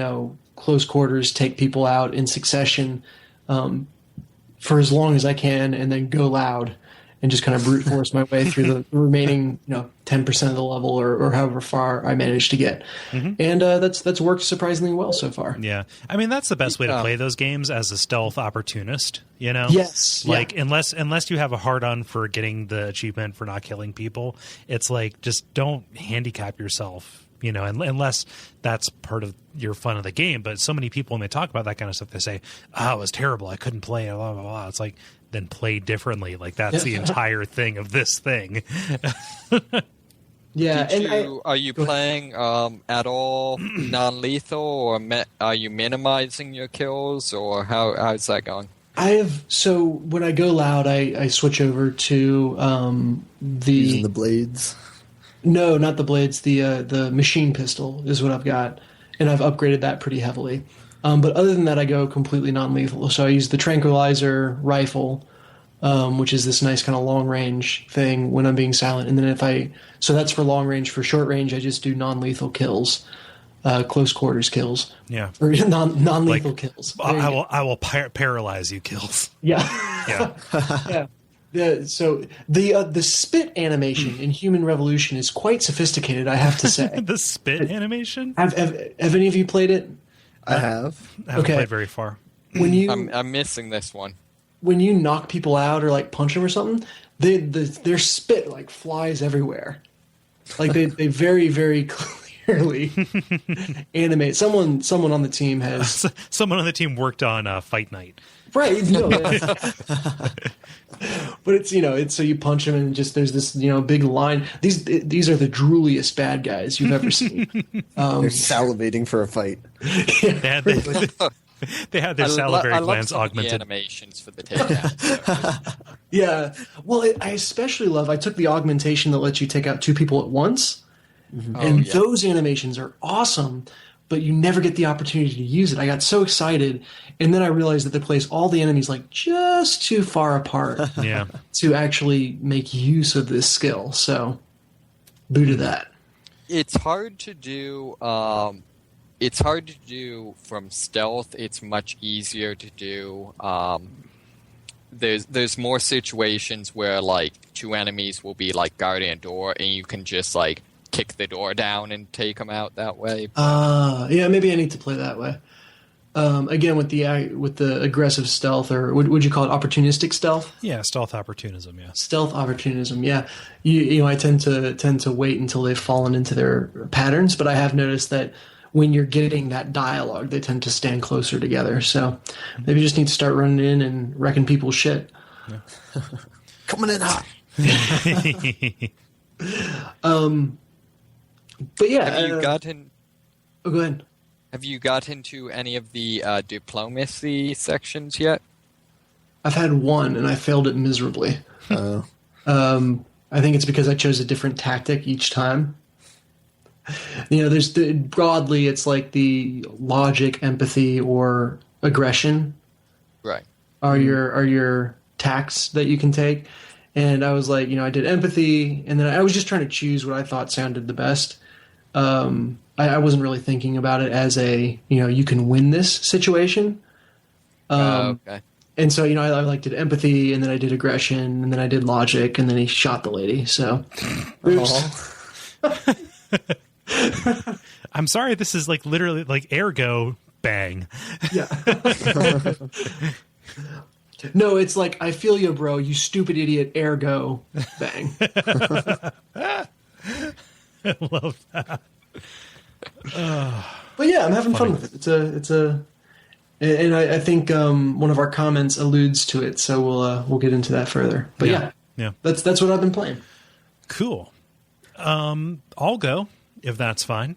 close quarters, take people out in succession for as long as I can, and then go loud and just kind of brute force my way through the remaining, 10% of the level or however far I managed to get. And that's worked surprisingly well so far. Yeah. I mean, that's the best way to play those games, as a stealth opportunist, you know? Yes. Like, unless you have a hard-on for getting the achievement for not killing people, it's like, just don't handicap yourself, you know, unless that's part of your fun of the game. But so many people, when they talk about that kind of stuff, they say, oh, it was terrible, I couldn't play it, blah, blah, blah. It's like, then play differently. Like, that's the entire thing of this thing. Yeah. Are you playing at all non-lethal, or are you minimizing your kills, or how's that going? So when I go loud, I switch over to Using the blades. No, not the blades. The machine pistol is what I've got, and I've upgraded that pretty heavily. But other than that, I go completely non-lethal. So I use the tranquilizer rifle, which is this nice kind of long-range thing when I'm being silent. And then so that's for long range. For short range, I just do non-lethal kills, close quarters kills. Yeah. Or non-lethal kills. I will paralyze you kills. Yeah. Yeah. Yeah. So the spit animation in Human Revolution is quite sophisticated, I have to say. The spit animation? Have any of you played it? I have. I haven't played very far. I'm missing this one. When you knock people out or like punch them or something, their spit like flies everywhere. Like they very, very clearly animate. Someone on the team has someone on the team worked on Fight Night. Right. No, but it's so you punch them and just there's this big line. These are the drooliest bad guys you've ever seen. They're salivating for a fight. Yeah. They had their salivary glands augmented. The animations for the takedown. Yeah. Well, I especially love. I took the augmentation that lets you take out two people at once, and those animations are awesome. But you never get the opportunity to use it. I got so excited, and then I realized that they place all the enemies like just too far apart to actually make use of this skill. So, boo to that. It's hard to do. It's hard to do from stealth. It's much easier to do. There's more situations where like two enemies will be like guarding a door, and you can just like kick the door down and take them out that way. Yeah, maybe I need to play that way. Again, with the aggressive stealth, or would you call it opportunistic stealth? Yeah, stealth opportunism. Yeah, stealth opportunism. Yeah, I tend to wait until they've fallen into their patterns, but I have noticed that when you're getting that dialogue, they tend to stand closer together. So maybe you just need to start running in and wrecking people's shit. Yeah. Coming in hot. But yeah, have you gotten? Oh, go ahead. Have you got into any of the diplomacy sections yet? I've had one, and I failed it miserably. I think it's because I chose a different tactic each time. There's broadly, it's like the logic, empathy, or aggression. Right. Are your tacts that you can take. And I was like, I did empathy, and then I was just trying to choose what I thought sounded the best. I wasn't really thinking about it as a, you can win this situation. Okay. And so, I did empathy, and then I did aggression, and then I did logic, and then he shot the lady. So, oops. I'm sorry, this is like literally like Ergo Bang. Yeah. No, it's like, I feel you, bro, you stupid idiot, Ergo Bang. I love that. But yeah, I'm having fun with it. And I think one of our comments alludes to it, so we'll get into that further. But yeah, that's what I've been playing. Cool. I'll go if that's fine.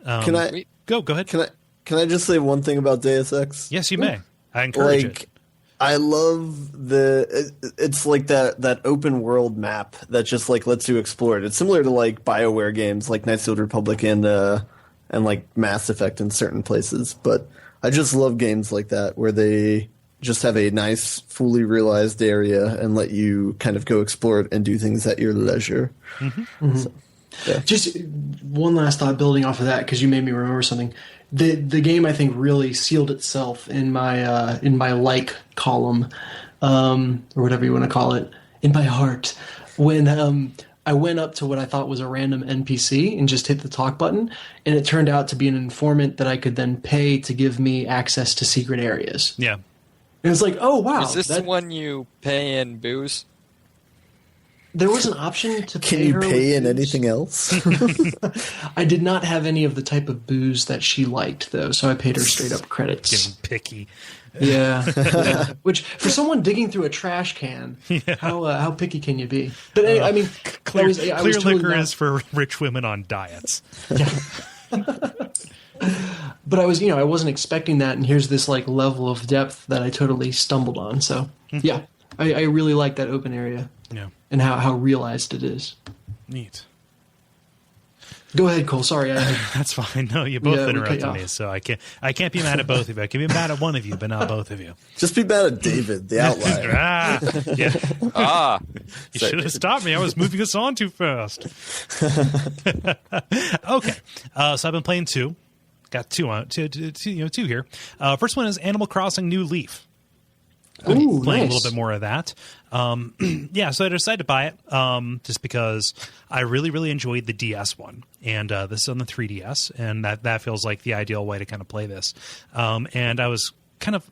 Can I go ahead? Can I just say one thing about Deus Ex? Yes, you may. I encourage it. I love it's like that open world map that just like lets you explore it. It's similar to like BioWare games like Knights of the Old Republic and like Mass Effect in certain places. But I just love games like that where they just have a nice, fully realized area and let you kind of go explore it and do things at your leisure. Mm-hmm. So, yeah. Just one last thought building off of that, because you made me remember something. The game, I think, really sealed itself in my like column, or whatever you want to call it, in my heart, when I went up to what I thought was a random NPC and just hit the talk button, and it turned out to be an informant that I could then pay to give me access to secret areas. Yeah. And it's like, oh, wow. Is this the one you pay in booze? There was an option to pay Can you her pay with in booze. anything else? I did not have any of the type of booze that she liked, though, so I paid her straight up credits. Getting picky. Yeah, yeah. Which, for someone digging through a trash can, how picky can you be? But I mean, Clear, I was totally liquor not- is for rich women on diets. But I was, I wasn't expecting that, and here's this like level of depth that I totally stumbled on. So yeah, I really like that open area. Yeah. And how realized it is. Neat. Go ahead, Cole. Sorry. That's fine. No, you both Yeah, we interrupted cut you me, off. so I can't be mad at both of you. I can be mad at one of you, but not both of you. Just be mad at David, the outlier. Yeah. Ah, You should have stopped me. I was moving us on too fast. Okay. So I've been playing two. Got two here. First one is Animal Crossing New Leaf. Ooh, Playing nice. a little bit more of that. So I decided to buy it just because I really, really enjoyed the DS one. And this is on the 3DS, and that feels like the ideal way to kind of play this. And I was kind of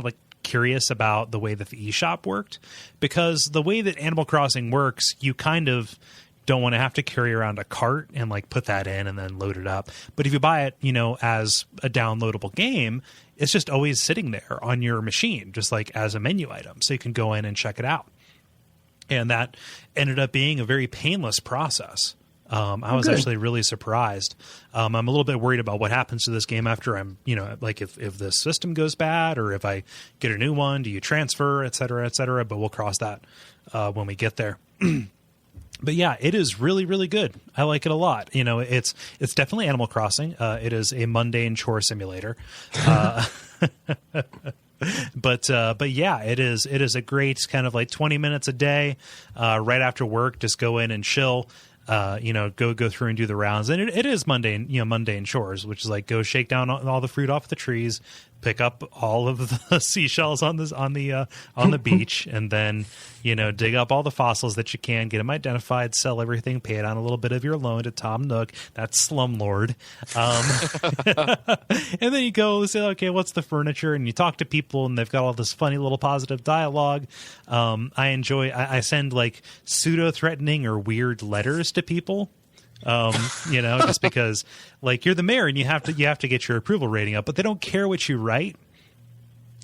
like curious about the way that the eShop worked, because the way that Animal Crossing works, you kind of don't want to have to carry around a cart and like put that in and then load it up. But if you buy it, as a downloadable game, it's just always sitting there on your machine, just like as a menu item. So you can go in and check it out. And that ended up being a very painless process. I was actually really surprised. I'm a little bit worried about what happens to this game after I'm, like if the system goes bad or if I get a new one, do you transfer, et cetera, but we'll cross that when we get there. But yeah, it is really, really good. I like it a lot. It's definitely Animal Crossing. It is a mundane chore simulator. But yeah, it is a great kind of like 20 minutes a day, right after work, just go in and chill, go through and do the rounds. And it is mundane chores, which is like go shake down all the fruit off the trees, pick up all of the seashells on the beach, and then dig up all the fossils that you can, get them identified, sell everything, pay it on a little bit of your loan to Tom Nook, that's Slumlord. And then you go say, okay, what's the furniture? And you talk to people, and they've got all this funny little positive dialogue. I send like pseudo threatening or weird letters to people. Just because like you're the mayor and you have to get your approval rating up, but they don't care what you write.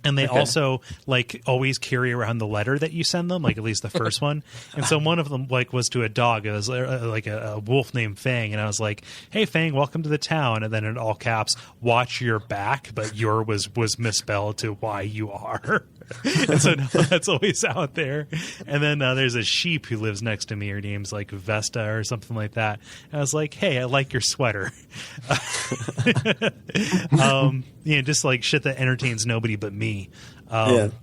And they also like always carry around the letter that you send them, like at least the first one. And so one of them like was to a dog. It was like a wolf named Fang. And I was like, hey, Fang, welcome to the town. And then in all caps, watch your back. But your was misspelled to why you are. And so now that's always out there. And then there's a sheep who lives next to me. Her name's like Vesta or something like that. And I was like, hey, I like your sweater. Just like shit that entertains nobody but me.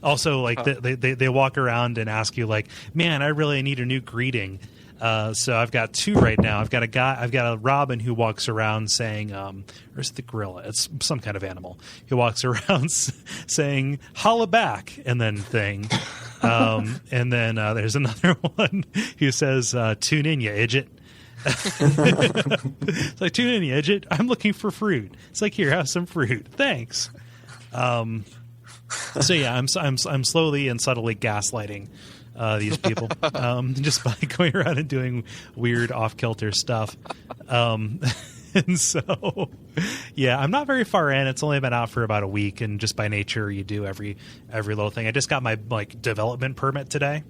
Also, like they walk around and ask you, like, man, I really need a new greeting. So I've got two right now. I've got a Robin who walks around saying, where's the gorilla? It's some kind of animal. He walks around saying, holla back, and then thing. And then there's another one who says, tune in, you idiot. It's like, tune in, you idiot. I'm looking for fruit. It's like, here, have some fruit. Thanks. So yeah, I'm slowly and subtly gaslighting these people just by going around and doing weird off-kilter stuff. And so, yeah, I'm not very far in. It's only been out for about a week, and just by nature, you do every little thing. I just got my development permit today.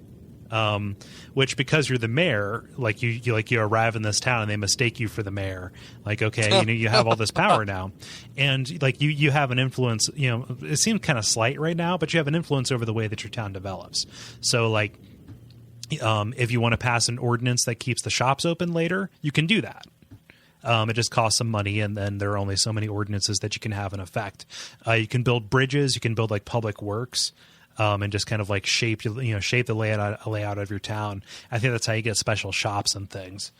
Which, because you're the mayor, like you arrive in this town and they mistake you for the mayor. Like, okay, you have all this power now, and like you have an influence. It seems kind of slight right now, but you have an influence over the way that your town develops. So, like, if you want to pass an ordinance that keeps the shops open later, you can do that. It just costs some money, and then there are only so many ordinances that you can have in effect. You can build bridges, you can build like public works. And just kind of like shape the layout of your town. I think that's how you get special shops and things.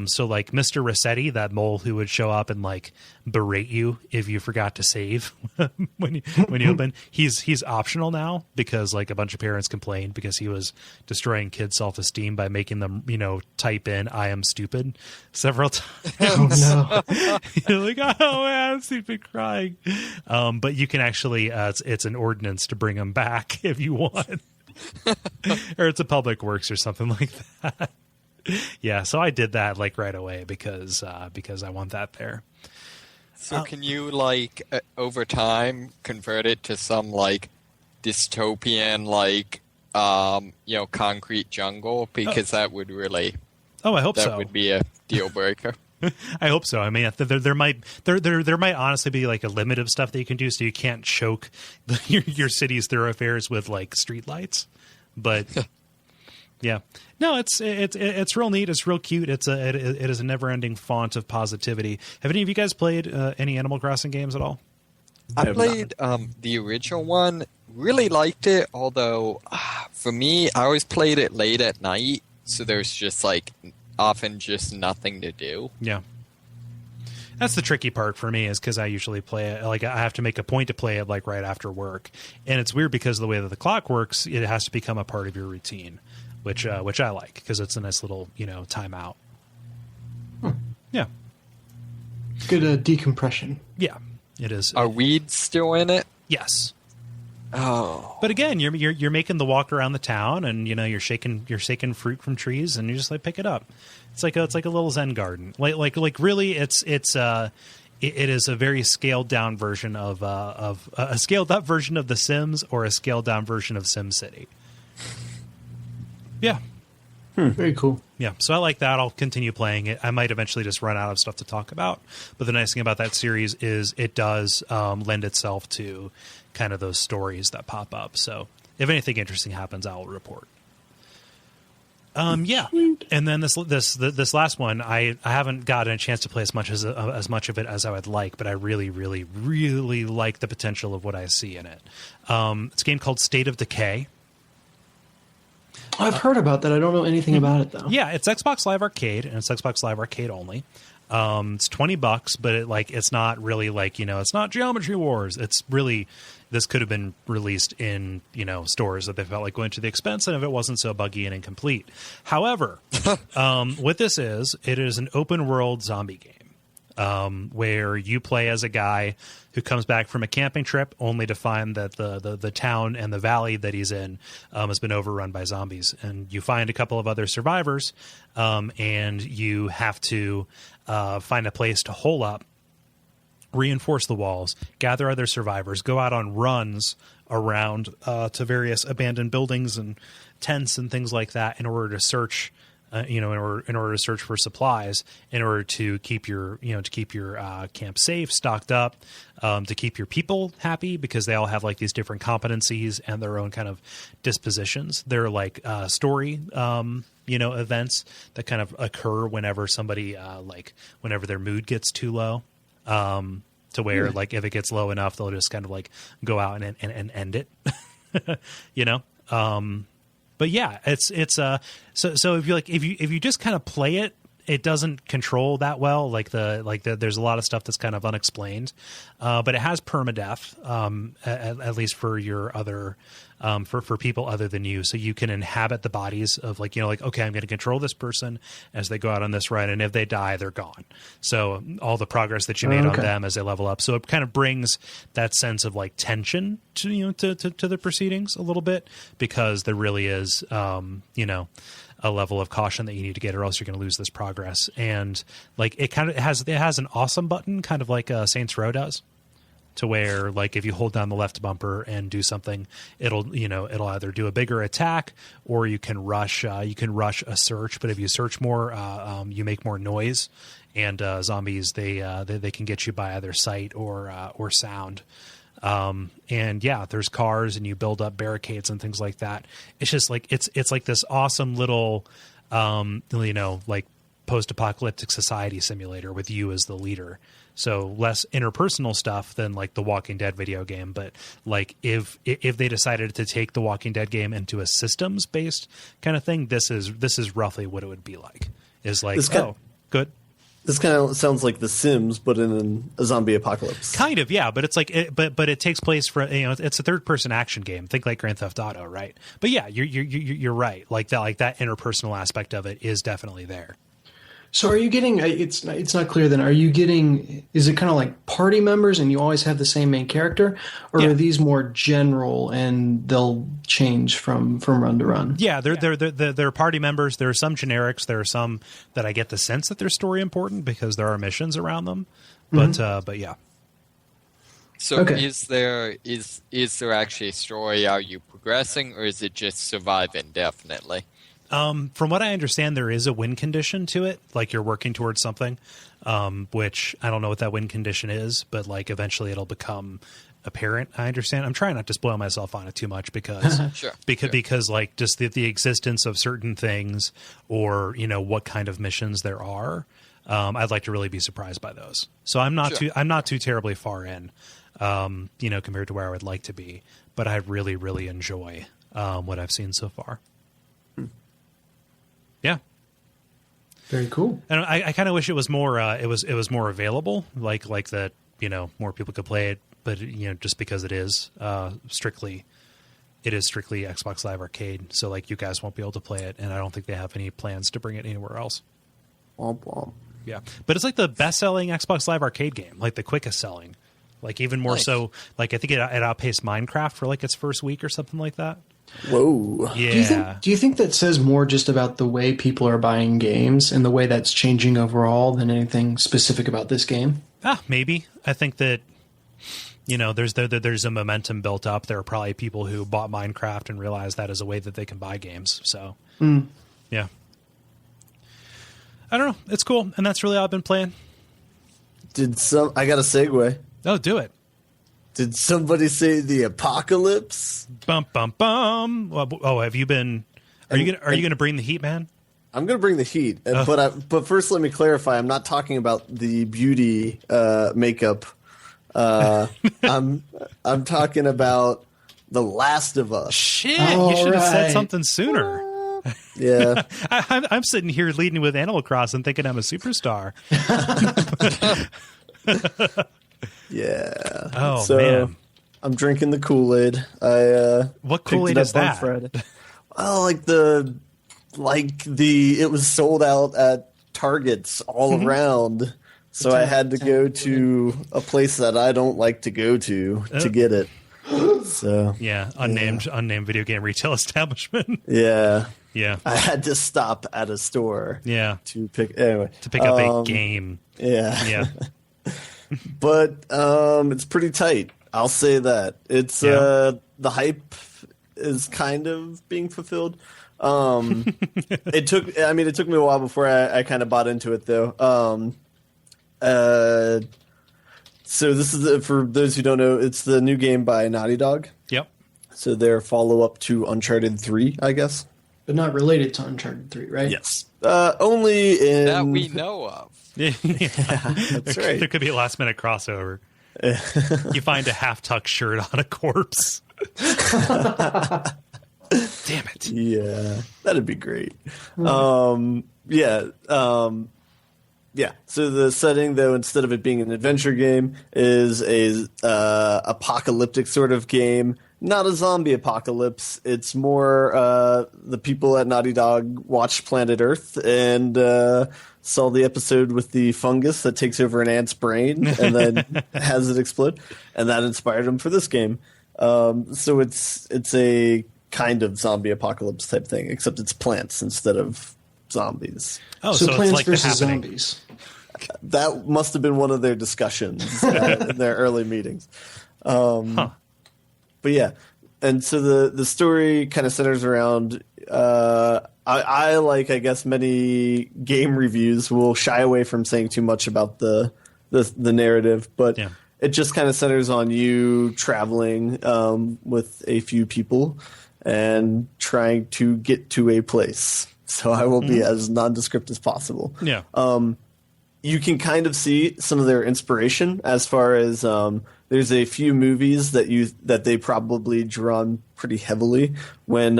So like Mr. Rossetti, that mole who would show up and like berate you if you forgot to save when you open, he's optional now because like a bunch of parents complained because he was destroying kids' self-esteem by making them, type in "I am stupid" several times. Oh no. You're like, oh man, stupid crying. But you can actually, it's an ordinance to bring him back if you want, or it's a public works or something like that. Yeah, so I did that like right away because I want that there. So can you like over time convert it to some like dystopian like concrete jungle because that would really I hope so. That would be a deal breaker. I hope so. I mean, there might honestly be like a limit of stuff that you can do, so you can't choke your city's thoroughfares with like streetlights. But yeah, no, it's real neat. It's real cute. It is a never-ending font of positivity. Have any of you guys played any Animal Crossing games at all? I played the original one. Really liked it. Although for me, I always played it late at night, so there's just like often just nothing to do. Yeah. That's the tricky part for me is because I usually play it, like I have to make a point to play it like right after work. And it's weird because of the way that the clock works, it has to become a part of your routine, which I like because it's a nice little, timeout. Yeah. Good decompression. Yeah, it is. Are weeds still in it? Yes. Oh. But again, you're making the walk around the town, and you're shaking fruit from trees, and you just like pick it up. It's like a little Zen garden. Like really, it is a very scaled down version of a scaled up version of The Sims or a scaled down version of SimCity. Yeah. Very cool. Yeah, so I like that. I'll continue playing it. I might eventually just run out of stuff to talk about. But the nice thing about that series is it does lend itself to kind of those stories that pop up. So if anything interesting happens, I will report. Yeah, and then this last one, I haven't gotten a chance to play as much of it as I would like, but I really, really, really like the potential of what I see in it. It's a game called State of Decay. I've heard about that. I don't know anything about it though. Yeah, it's Xbox Live Arcade, and it's Xbox Live Arcade only. It's $20, but it's not really like, it's not Geometry Wars. It's really, this could have been released in, stores that they felt like going to the expense, and if it wasn't so buggy and incomplete. However, what this is, it is an open world zombie game, where you play as a guy who comes back from a camping trip only to find that the town and the valley that he's in has been overrun by zombies. And you find a couple of other survivors, and you have to find a place to hole up, reinforce the walls, gather other survivors, go out on runs around to various abandoned buildings and tents and things like that in order to search. In order to search for supplies, in order to keep your camp safe, stocked up, to keep your people happy because they all have like these different competencies and their own kind of dispositions. They're like story, events that kind of occur whenever somebody whenever their mood gets too low, to where like if it gets low enough, they'll just kind of like go out and end it, But yeah, it's so if you just kind of play it, it doesn't control that well. There's a lot of stuff that's kind of unexplained, but it has permadeath, at least for your other for people other than you, so you can inhabit the bodies of okay, I'm going to control this person as they go out on this ride, and if they die, they're gone. So all the progress that you made on them as they level up, so it kind of brings that sense of like tension to to the proceedings a little bit, because there really is a level of caution that you need to get, or else you're going to lose this progress. And like it has an awesome button, kind of like Saints Row does, to where like if you hold down the left bumper and do something, it'll either do a bigger attack, or you can rush a search. But if you search more, you make more noise, and zombies they can get you by either sight or sound. And yeah, there's cars, and you build up barricades and things like that. It's just like it's like this awesome little like post-apocalyptic society simulator with you as the leader. So less interpersonal stuff than like the Walking Dead video game, but like if they decided to take the Walking Dead game into a systems based kind of thing, this is roughly what it would be like. Is like Good. This kind of sounds like The Sims, but in a zombie apocalypse. Kind of, yeah. But it's like, but it takes place for it's a third person action game. Think like Grand Theft Auto, right? But yeah, you're right. Like that interpersonal aspect of it is definitely there. So are you getting? It's not clear. Then are you getting? Is it kind of like party members, and you always have the same main character, or are these more general and they'll change from run to run? Yeah, they're party members. There are some generics. There are some that I get the sense that they're story important because there are missions around them. But yeah. So is there actually a story? Are you progressing, or is it just survive indefinitely? From what I understand, there is a win condition to it. Like you're working towards something, which I don't know what that win condition is, but like eventually it'll become apparent. I understand. I'm trying not to spoil myself on it too much because because like just the existence of certain things or what kind of missions there are. I'd like to really be surprised by those. So I'm not too terribly far in, compared to where I would like to be. But I really, really enjoy what I've seen so far. Yeah, very cool. And I kind of wish it was more. It was more available, like that. More people could play it. But just because it is strictly Xbox Live Arcade, so like you guys won't be able to play it, and I don't think they have any plans to bring it anywhere else. Womp womp. Yeah, but it's like the best-selling Xbox Live Arcade game, like the quickest selling, like even more so. Like I think it outpaced Minecraft for like its first week or something like that. Whoa. Yeah. Do you think that says more just about the way people are buying games and the way that's changing overall than anything specific about this game? Maybe. I think that there's a momentum built up. There are probably people who bought Minecraft and realized that is a way that they can buy games. So, yeah. I don't know. It's cool, and that's really all I've been playing. I got a segue. Oh, do it. Did somebody say the apocalypse? Bum bum bum. Have you been? Are you gonna bring the heat, man? I'm gonna bring the heat, but first let me clarify. I'm not talking about the beauty makeup. I'm talking about The Last of Us. Shit, you should have said something sooner. Yeah, I'm sitting here leading with Animal Crossing, thinking I'm a superstar. Yeah. Oh, so, man. I'm drinking the Kool-Aid. What Kool-Aid is that? Friday. Well, it was sold out at Targets all around. So I had to go to a place that I don't like to go to get it. So unnamed video game retail establishment. Yeah. Yeah. I had to stop at a store. Yeah. To pick up a game. Yeah. Yeah. But it's pretty tight. I'll say that. It's the hype is kind of being fulfilled. It took me a while before I kind of bought into it though. So this is for those who don't know, it's the new game by Naughty Dog. Yep. So their follow-up to Uncharted 3, I guess. But not related to Uncharted 3, right? Yes. Only in... That we know of. Yeah, that's right. There could be a last-minute crossover. You find a half-tuck shirt on a corpse. Damn it. Yeah, that'd be great. Yeah. So the setting, though, instead of it being an adventure game, is a apocalyptic sort of game. Not a zombie apocalypse. It's more the people at Naughty Dog watched Planet Earth and saw the episode with the fungus that takes over an ant's brain and then has it explode, and that inspired them for this game. So it's a kind of zombie apocalypse type thing, except it's plants instead of zombies. Oh, so Plants it's like versus The Happening. Zombies. That must have been one of their discussions in their early meetings. But yeah, and so the story kind of centers around. I like, I guess, many game reviews will shy away from saying too much about the narrative, but it just kind of centers on you traveling with a few people and trying to get to a place. So I will be as nondescript as possible. Yeah. You can kind of see some of their inspiration as far as there's a few movies that they probably drew on pretty heavily when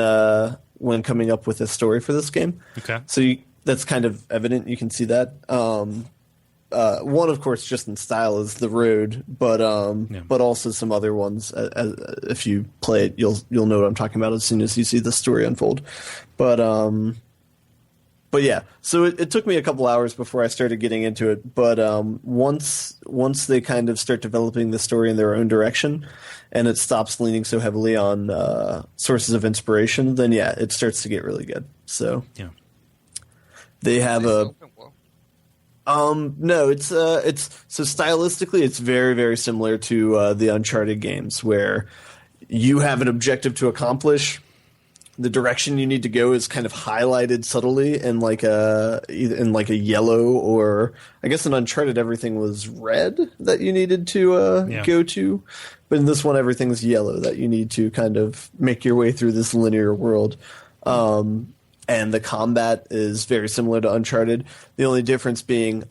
coming up with a story for this game. Okay. So that's kind of evident. You can see that. One, of course, just in style is the road, but also some other ones. If you play it, you'll know what I'm talking about as soon as you see the story unfold. But yeah, so it took me a couple hours before I started getting into it. But once they kind of start developing the story in their own direction, and it stops leaning so heavily on sources of inspiration, then yeah, it starts to get really good. So Yeah. they have a. Open world. No, it's so stylistically, it's very, very similar to the Uncharted games, where you have an objective to accomplish. The direction you need to go is kind of highlighted subtly in like a yellow, or I guess in Uncharted everything was red that you needed to go to, but in this one everything's yellow that you need to kind of make your way through this linear world. And the combat is very similar to Uncharted. The only difference being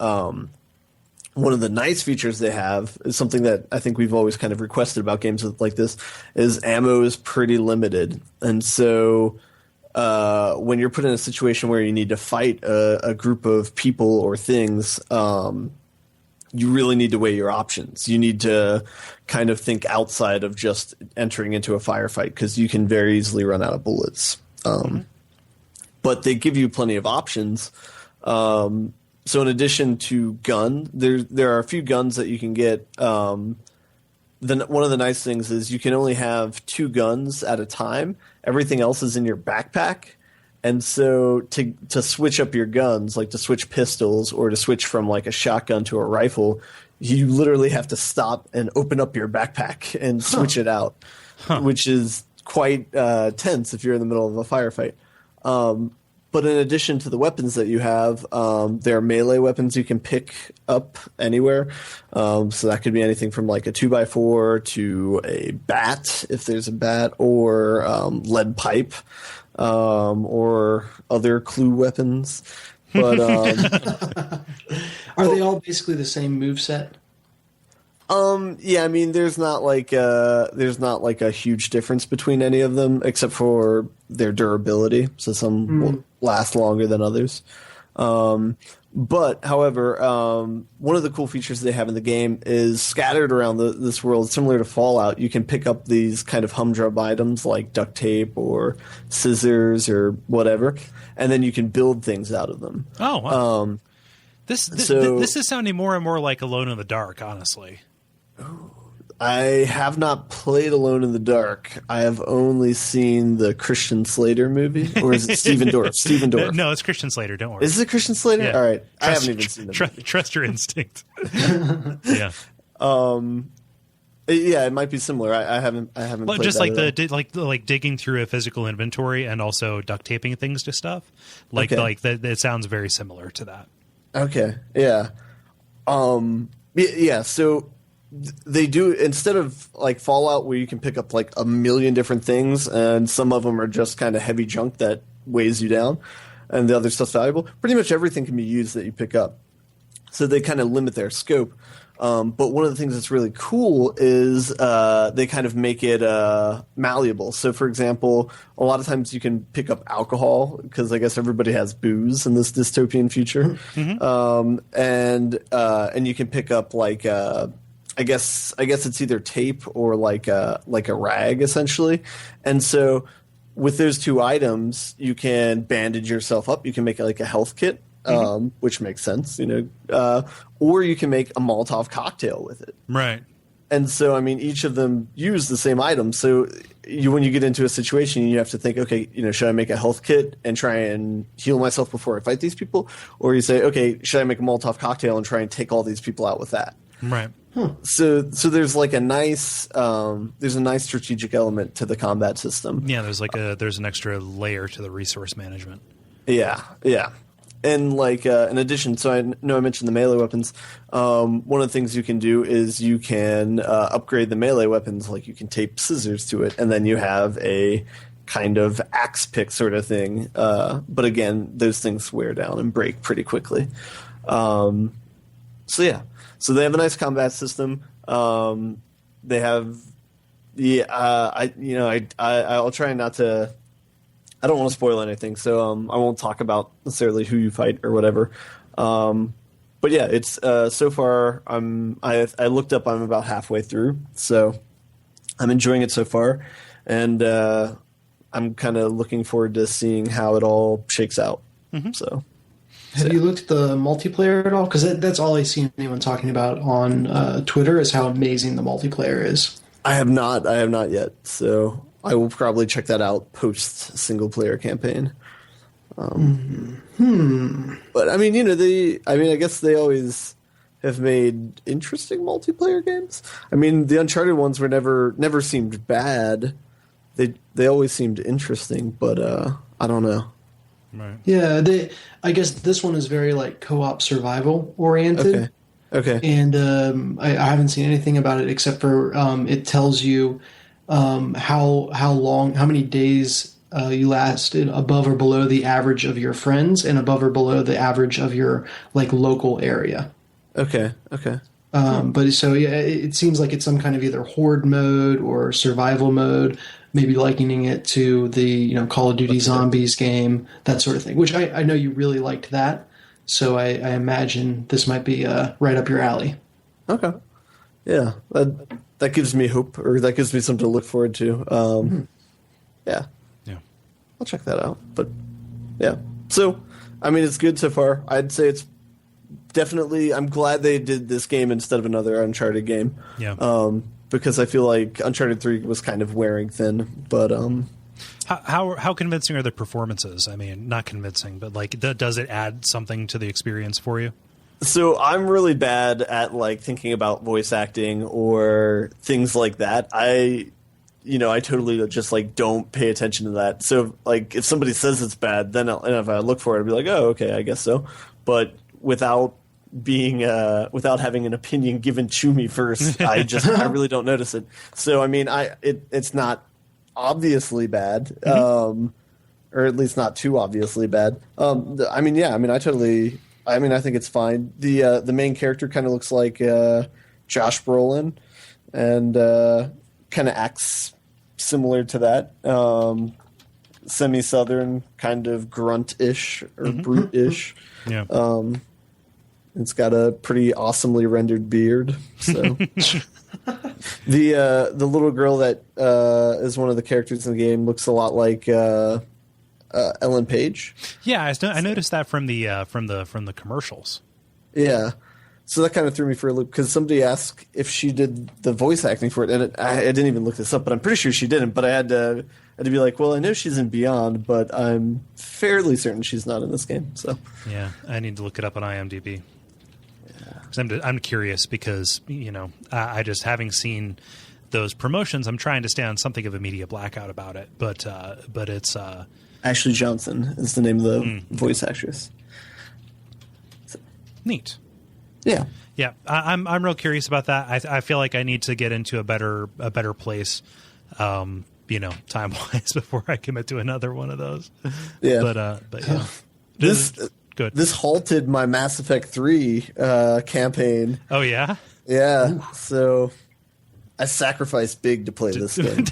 one of the nice features they have is something that I think we've always kind of requested about games like this is ammo is pretty limited. And so when you're put in a situation where you need to fight a group of people or things, you really need to weigh your options. You need to kind of think outside of just entering into a firefight because you can very easily run out of bullets. But they give you plenty of options. So in addition to gun, there are a few guns that you can get. Then one of the nice things is you can only have 2 guns at a time. Everything else is in your backpack. And so to switch up your guns, like to switch pistols or to switch from like a shotgun to a rifle, you literally have to stop and open up your backpack and switch it out, which is quite tense if you're in the middle of a firefight. But in addition to the weapons that you have, there are melee weapons you can pick up anywhere. So that could be anything from like a 2x4 to a bat, if there's a bat, or lead pipe, or other clue weapons. But are they all basically the same moveset? Yeah, I mean, there's not like a huge difference between any of them except for their durability. So some will last longer than others. But however, one of the cool features they have in the game is scattered around this world, similar to Fallout. You can pick up these kind of humdrum items like duct tape or scissors or whatever, and then you can build things out of them. Oh, wow. This is sounding more and more like Alone in the Dark, honestly. I have not played Alone in the Dark. I have only seen the Christian Slater movie. Or is it Stephen Dorff? Stephen Dorff. No, it's Christian Slater. Don't worry. Is it Christian Slater? Yeah. All right. I haven't even seen it. Trust your instinct. Yeah. Yeah, it might be similar. I haven't. But played just that like like digging through a physical inventory and also duct taping things to stuff. Like that. It sounds very similar to that. Okay. Yeah. Yeah. So they do, instead of like Fallout where you can pick up like a million different things and some of them are just kind of heavy junk that weighs you down and the other stuff's valuable, pretty much everything can be used that you pick up. So they kind of limit their scope. But one of the things that's really cool is they kind of make it malleable. So, for example, a lot of times you can pick up alcohol because I guess everybody has booze in this dystopian future, and you can pick up like I guess it's either tape or like a rag essentially, and so with those 2 items you can bandage yourself up. You can make like a health kit. Which makes sense, you know, or you can make a Molotov cocktail with it. Right. And so, I mean, each of them use the same item. So when you get into a situation, you have to think, okay, you know, should I make a health kit and try and heal myself before I fight these people? Or you say, okay, should I make a Molotov cocktail and try and take all these people out with that? Right. So there's like a nice strategic element to the combat system. Yeah, there's an extra layer to the resource management. Yeah. And like in addition, so I know I mentioned the melee weapons. One of the things you can do is you can upgrade the melee weapons. Like you can tape scissors to it, and then you have a kind of axe pick sort of thing. But again, those things wear down and break pretty quickly. So they have a nice combat system. They have I'll try not to I don't want to spoil anything, so I won't talk about necessarily who you fight or whatever. But yeah, it's so far. I looked up. I'm about halfway through, so I'm enjoying it so far, and I'm kind of looking forward to seeing how it all shakes out. Mm-hmm. So, have you looked at the multiplayer at all? Because that's all I see anyone talking about on Twitter is how amazing the multiplayer is. I have not yet. So I will probably check that out post single player campaign. But I mean, I guess they always have made interesting multiplayer games. I mean, the Uncharted ones were never seemed bad. They always seemed interesting, but I don't know. Right. Yeah, I guess this one is very like co-op survival oriented. Okay. And I haven't seen anything about it except for it tells you how many days you lasted above or below the average of your friends and above or below the average of your like local area. Okay. But so yeah, it seems like it's some kind of either horde mode or survival mode, maybe likening it to the Call of Duty Zombies game, that sort of thing. Which I know you really liked that, so I imagine this might be right up your alley. Okay, yeah, that gives me hope, or that gives me something to look forward to. Yeah, I'll check that out. But yeah, so I mean, it's good so far. I'd say it's definitely. I'm glad they did this game instead of another Uncharted game. Yeah. Because I feel like Uncharted 3 was kind of wearing thin, but how convincing are the performances? I mean, not convincing, but like, does it add something to the experience for you? So I'm really bad at like thinking about voice acting or things like that. I totally just like don't pay attention to that. So like if somebody says it's bad, then if I look for it, I'll be like, oh, okay, I guess so. But without having an opinion given to me first, I really don't notice it. So I mean, it's not obviously bad, or at least not too obviously bad. I think it's fine. The main character kind of looks like Josh Brolin, and kind of acts similar to that. Semi-southern, kind of grunt-ish or brute-ish. Yeah. It's got a pretty awesomely rendered beard. So the little girl that is one of the characters in the game looks a lot like Ellen Page. Yeah, I noticed that from the commercials. Yeah, so that kind of threw me for a loop because somebody asked if she did the voice acting for it, and I didn't even look this up, but I'm pretty sure she didn't. But I had to be like, well, I know she's in Beyond, but I'm fairly certain she's not in this game. So yeah, I need to look it up on IMDb. Because I'm curious because I just having seen those promotions, I'm trying to stay on something of a media blackout about it. But it's Ashley Johnson is the name of the voice actress. So. Neat. Yeah. Yeah, I'm real curious about that. I feel like I need to get into a better place, time wise before I commit to another one of those. Yeah. But yeah, good. This halted my Mass Effect 3 campaign. Oh yeah. Yeah. Ooh. So I sacrificed big to play this game.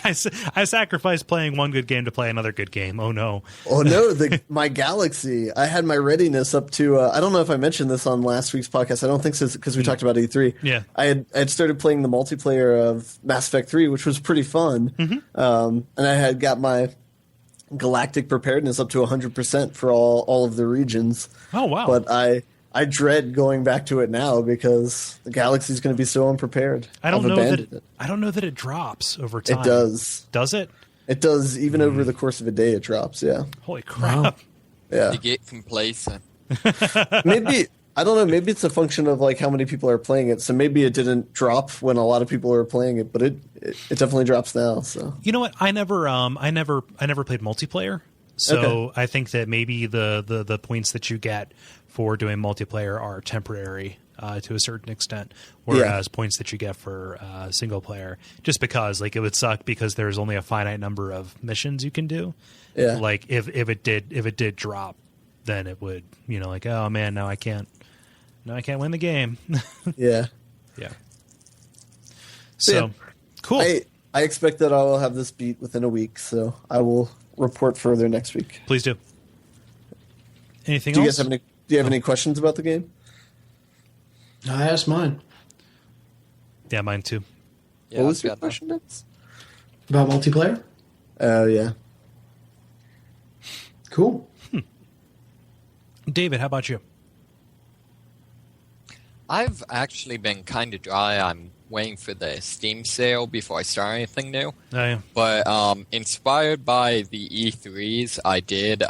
I sacrificed playing one good game to play another good game. Oh no. Oh no, my Galaxy. I had my readiness up to. I don't know if I mentioned this on last week's podcast. I don't think so because we talked about E3. Yeah. I had started playing the multiplayer of Mass Effect 3, which was pretty fun. And I had got my galactic preparedness up to 100% for all of the regions. Oh wow. But I dread going back to it now because the Galaxy's going to be so unprepared. I don't know that it drops over time. It does. Does it? It does. Even over the course of a day, it drops. Yeah. Holy crap. Wow. Yeah. You get complacent. Maybe I don't know. Maybe it's a function of like how many people are playing it. So maybe it didn't drop when a lot of people are playing it, but it definitely drops now. So you know what? I never played multiplayer. So Okay. I think that maybe the points that you get for doing multiplayer are temporary to a certain extent, whereas points that you get for single player, just because like it would suck because there's only a finite number of missions you can do. Yeah. Like if it did drop, then it would like, oh man, now I can't win the game. yeah. Yeah. So Yeah. cool. I I expect that I will have this beat within a week, so I will report further next week. Please do. Anything Do you else? guys have any? Do you have any questions about the game? I asked mine Yeah, mine too. Yeah, What was your I've got question, Vince? about multiplayer. Oh, yeah. Cool. David, how about you? I've actually been kind of dry. I'm waiting for the Steam sale before I start anything new. Oh, yeah. But inspired by the E3s, I did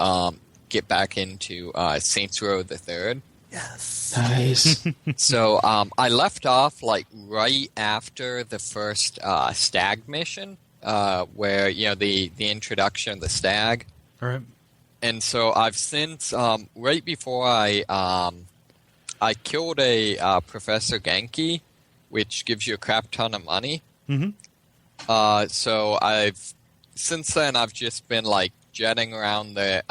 get back into Saints Row the Third. Yes. Nice. So I left off like right after the first stag mission, where the introduction of the stag. All right. And so I've since right before I killed a Professor Genki, which gives you a crap ton of money. Mm-hmm. So since then I've just been like jetting around the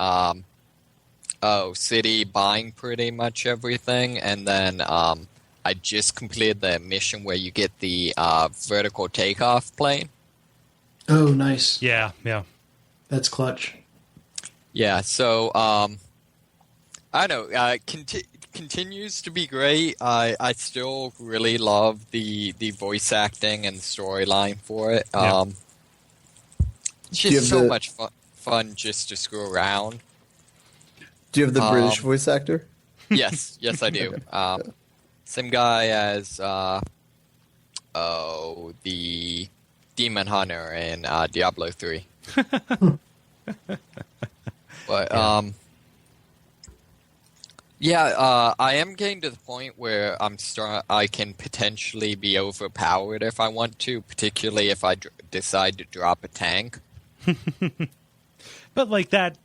city, buying pretty much everything, and then I just completed the mission where you get the vertical takeoff plane. Oh, nice. Yeah, yeah. That's clutch. Yeah, so I don't know. Continues to be great. I still really love the voice acting and storyline for it. Yeah. It's just so much fun just to screw around. Do you have the British voice actor? Yes, I do. Same guy as the Demon Hunter in Diablo 3. But I am getting to the point where I can potentially be overpowered if I want to, particularly if I decide to drop a tank. But like that,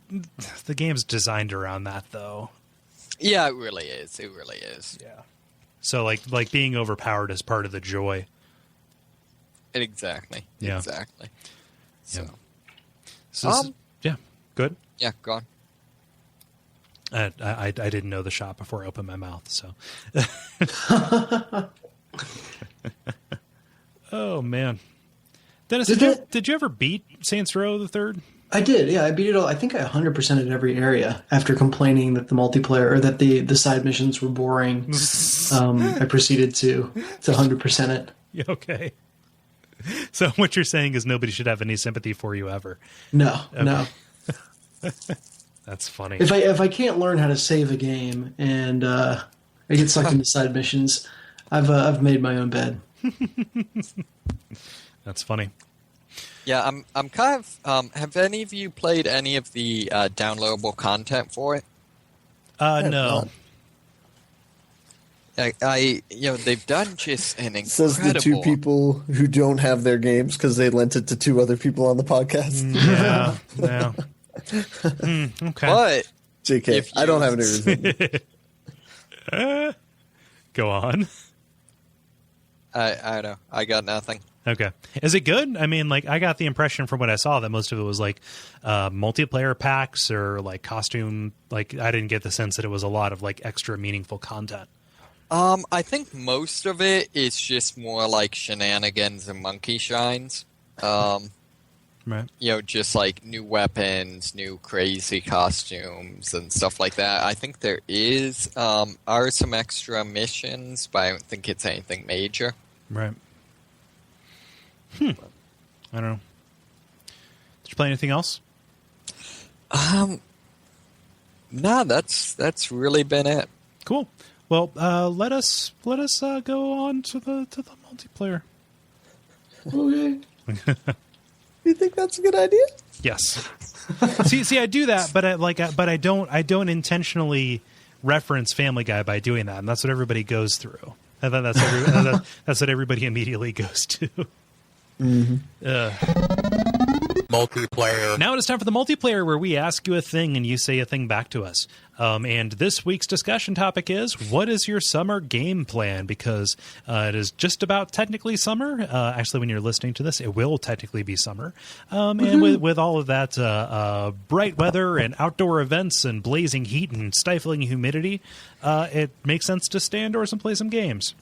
the game's designed around that, though. Yeah, it really is. It really is. Yeah. So like being overpowered is part of the joy. Exactly. Yeah. Exactly. So, yeah, good. yeah, go on. I didn't know the shot before I opened my mouth, so. Oh man, Dennis, did you ever beat Saints Row the Third? I did, yeah. I beat it all. I think I 100%ed every area after complaining that the multiplayer or that the side missions were boring. I proceeded to 100% it. Yeah, okay. So what you're saying is nobody should have any sympathy for you ever. No, Okay. no. That's funny. If I can't learn how to save a game and I get sucked into side missions, I've made my own bed. That's funny. Yeah, I'm kind of. Have any of you played any of the downloadable content for it? No. They've done just an incredible. Says the two people who don't have their games because they lent it to two other people on the podcast. Yeah. Okay. But JK, I don't have any reason. Go on. I don't know. I got nothing. Okay. Is it good? I mean, like, I got the impression from what I saw that most of it was like multiplayer packs or like costume. Like, I didn't get the sense that it was a lot of like extra meaningful content. I think most of it is just more like shenanigans and monkey shines. Right. Just like new weapons, new crazy costumes and stuff like that. I think there are some extra missions, but I don't think it's anything major. Right. I don't know. Did you play anything else? No, that's really been it. Cool. Well, let us go on to the multiplayer. Okay. You think that's a good idea? Yes. see, I do that, but I don't intentionally reference Family Guy by doing that, and that's what everybody goes through. And then that's what everybody immediately goes to. Multiplayer. Now it is time for the multiplayer, where we ask you a thing and you say a thing back to us. And this week's discussion topic is, what is your summer game plan? Because it is just about technically summer. Actually, when you're listening to this, it will technically be summer. And with all of that bright weather and outdoor events and blazing heat and stifling humidity, it makes sense to stay indoors and play some games.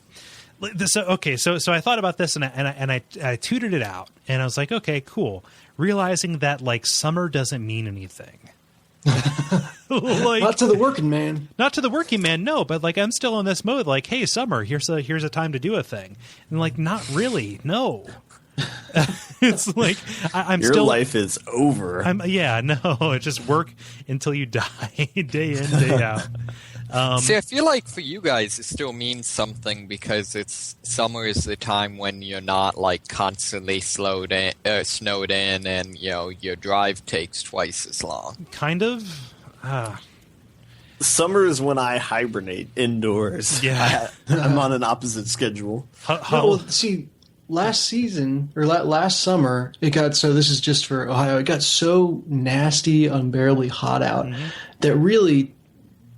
So I thought about this and I tutored it out, and I was like, okay, cool. Realizing that like summer doesn't mean anything. Like, not to the working man. Not to the working man, no. But like, I'm still in this mode. Like, hey, summer, here's a time to do a thing, and like, not really, no. It's like I'm Your still. life is over. It's just work until you die, day in, day out. See, I feel like for you guys it still means something because summer is the time when you're not like constantly snowed in, and your drive takes twice as long. Kind of. Summer is when I hibernate indoors. Yeah. I'm on an opposite schedule. Well, see, last season or last summer, it got so. This is just for Ohio. It got so nasty, unbearably hot out that really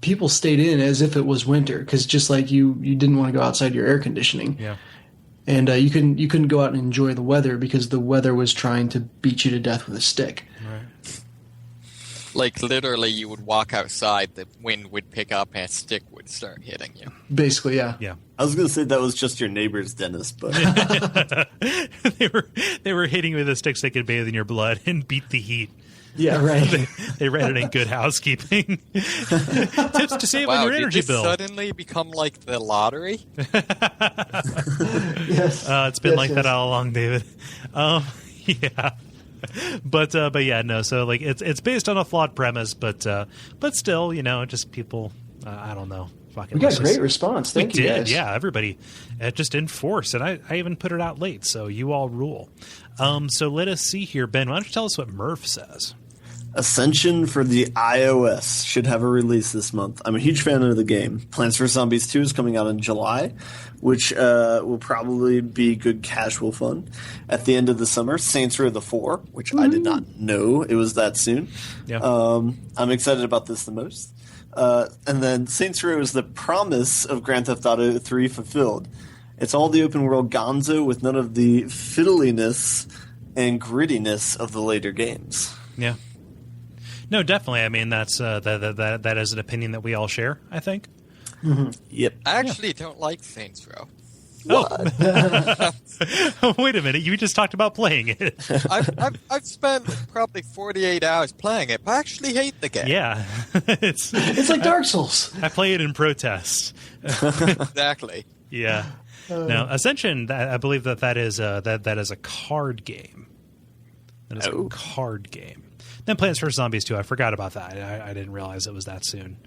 people stayed in as if it was winter because just like you didn't want to go outside your air conditioning. Yeah. And you couldn't go out and enjoy the weather because the weather was trying to beat you to death with a stick. Right. Like literally, you would walk outside, the wind would pick up, and a stick would start hitting you. Basically, yeah. Yeah. I was going to say that was just your neighbor's dentist, but they were hitting you with a stick so they could bathe in your blood and beat the heat. Yeah, right. They read it in Good Housekeeping. Tips to save on your energy did this bill. suddenly become like the lottery? Yes. It's been like that all along, David. Yeah. But yeah, no. So like it's based on a flawed premise, but still, just people. I don't know. Fucking. We got great response. Thank you, guys. Yeah. Everybody, just in force, and I even put it out late, so you all rule. So let us see here, Ben. Why don't you tell us what Murph says? Ascension for the iOS should have a release this month. I'm a huge fan of the game. Plants vs. Zombies 2 is coming out in July, which will probably be good casual fun. At the end of the summer, Saints Row the 4, which I did not know it was that soon. Yeah. I'm excited about this the most. And then Saints Row is the promise of Grand Theft Auto 3 fulfilled. It's all the open world gonzo with none of the fiddliness and grittiness of the later games. Yeah. No, definitely. I mean, that's that is an opinion that we all share, I think. Mm-hmm. Yep. I actually don't like Saints Row. Oh, wait a minute! You just talked about playing it. I've spent probably 48 hours playing it, but I actually hate the game. Yeah, it's like Dark Souls. I play it in protest. Exactly. Yeah. Now, Ascension, I believe that is a card game. That is a card game. Then Plants vs. Zombies 2. I forgot about that. I didn't realize it was that soon.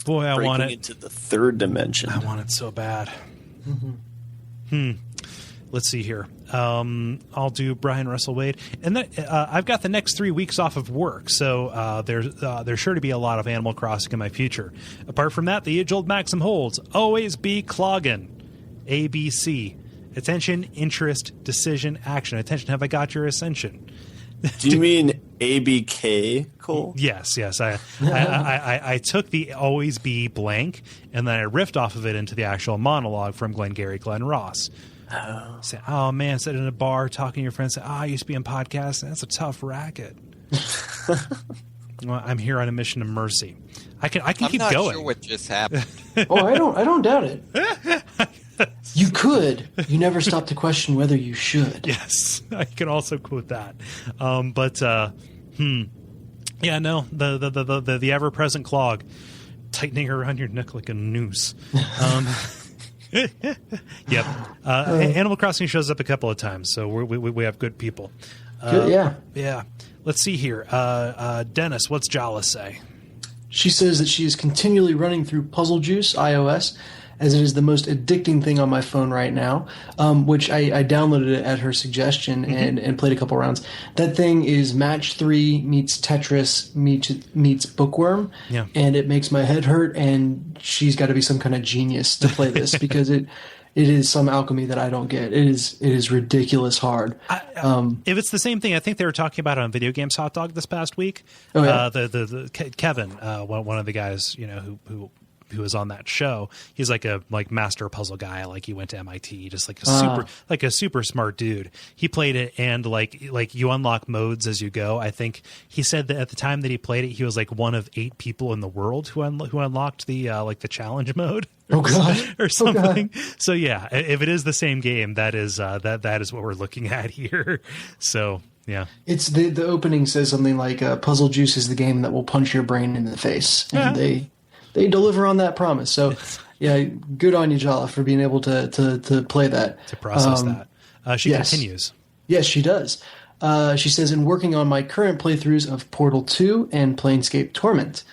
Boy, I want it. Into the third dimension. I want it so bad. Let's see here. I'll do Brian Russell Wade, and then I've got the next 3 weeks off of work, so there's sure to be a lot of Animal Crossing in my future. Apart from that, the age-old maxim holds: always be cloggin'. ABC: attention, interest, decision, action. Attention, have I got your ascension? Do you mean ABK, Cole? Yes. I took the always be blank, and then I riffed off of it into the actual monologue from Glenn Ross. Say, oh man, sit in a bar talking to your friends. Say, I used to be in podcasts. That's a tough racket. Well, I'm here on a mission of mercy. I can keep I'm going. not sure what just happened. Oh, I don't doubt it. You could. You never stop to question whether you should. Yes, I can also quote that. Yeah, no, the ever-present clog tightening around your neck like a noose. Yep. Animal Crossing shows up a couple of times, so we have good people. Yeah. Yeah. Let's see here. Dennis, what's Jala say? She says that she is continually running through Puzzle Juice iOS, as it is the most addicting thing on my phone right now, which I downloaded it at her suggestion and played a couple rounds. That thing is Match 3 meets Tetris meets Bookworm, and it makes my head hurt, and she's got to be some kind of genius to play this because it is some alchemy that I don't get. It is ridiculous hard. If it's the same thing, I think they were talking about it on Video Games Hot Dog this past week. Oh, yeah. The Kevin, one of the guys, who who was on that show. He's like a master puzzle guy. Like he went to MIT, just like a super smart dude. He played it, and like you unlock modes as you go. I think he said that at the time that he played it, he was like one of 8 people in the world who unlocked the like the challenge mode. Oh god, or something. Oh, so yeah, if it is the same game, that is that is what we're looking at here. So yeah, it's the opening says something like "Puzzle Juice is the game that will punch your brain in the face," and they deliver on that promise. So yeah, good on you, Jala, for being able to play that, to process that. She continues. Yes, she does. She says, in working on my current playthroughs of Portal 2 and Planescape Torment,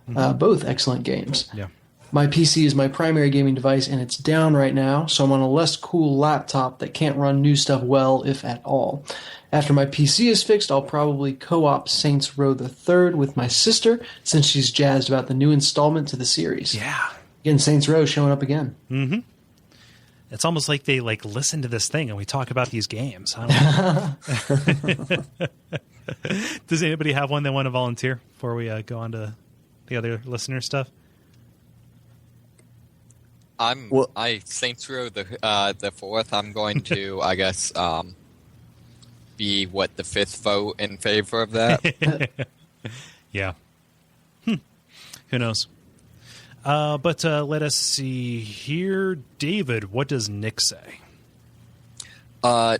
both excellent games. Yeah. My PC is my primary gaming device, and it's down right now, so I'm on a less cool laptop that can't run new stuff well, if at all. After my PC is fixed, I'll probably co-op Saints Row the Third with my sister, since she's jazzed about the new installment to the series. Yeah. Again, Saints Row showing up again. Mm-hmm. It's almost like they like listen to this thing and we talk about these games. I don't know. Does anybody have one they want to volunteer before we go on to the other listener stuff? Saints Row the fourth. I'm going to, I guess, be the fifth vote in favor of that. Yeah. Who knows? But let us see here. David, what does Nick say?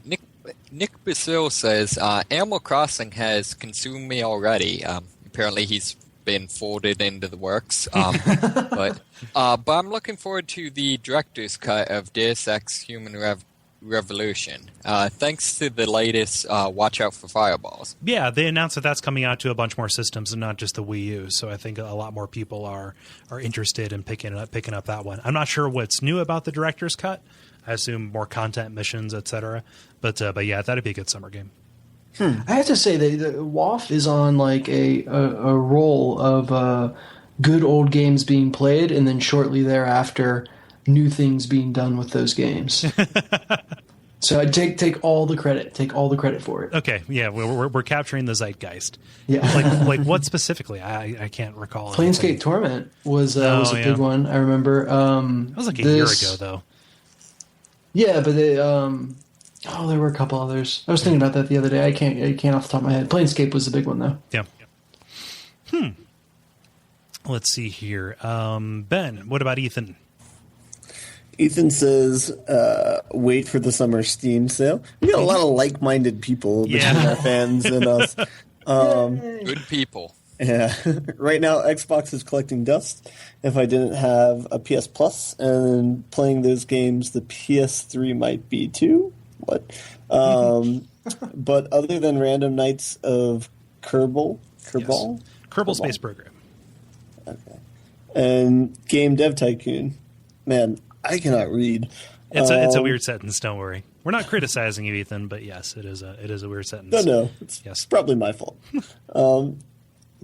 Nick Basil says, Animal Crossing has consumed me already. Apparently he's been folded into the works. But I'm looking forward to the director's cut of Deus Ex Human Revolution. Thanks to the latest Watch Out for Fireballs. Yeah, they announced that that's coming out to a bunch more systems and not just the Wii U. So I think a lot more people are interested in picking up that one. I'm not sure what's new about the director's cut. I assume more content, missions, etc. But yeah, that'd be a good summer game. I have to say that WAF is on like a roll of good old games being played, and then shortly thereafter, new things being done with those games. So I take all the credit. Take all the credit for it. Okay, yeah, we're capturing the zeitgeist. Yeah, like what specifically? I can't recall. Planescape anything. Torment was a big one. I remember. That was like a year ago, though. Yeah, but they, there were a couple others. I was thinking about that the other day. I can't off the top of my head. Planescape was the big one, though. Yeah. Let's see here. Ben, what about Ethan? Ethan says, wait for the summer Steam sale. We got a lot of like-minded people between our fans and us. Good people. Yeah. Right now, Xbox is collecting dust. If I didn't have a PS Plus and playing those games, the PS3 might be too. What? But other than random nights of Kerbal? Kerbal Space Program. Okay. And Game Dev Tycoon. Man, I cannot read. It's a weird sentence, don't worry. We're not criticizing you, Ethan, but yes, it is a weird sentence. No. It's probably my fault.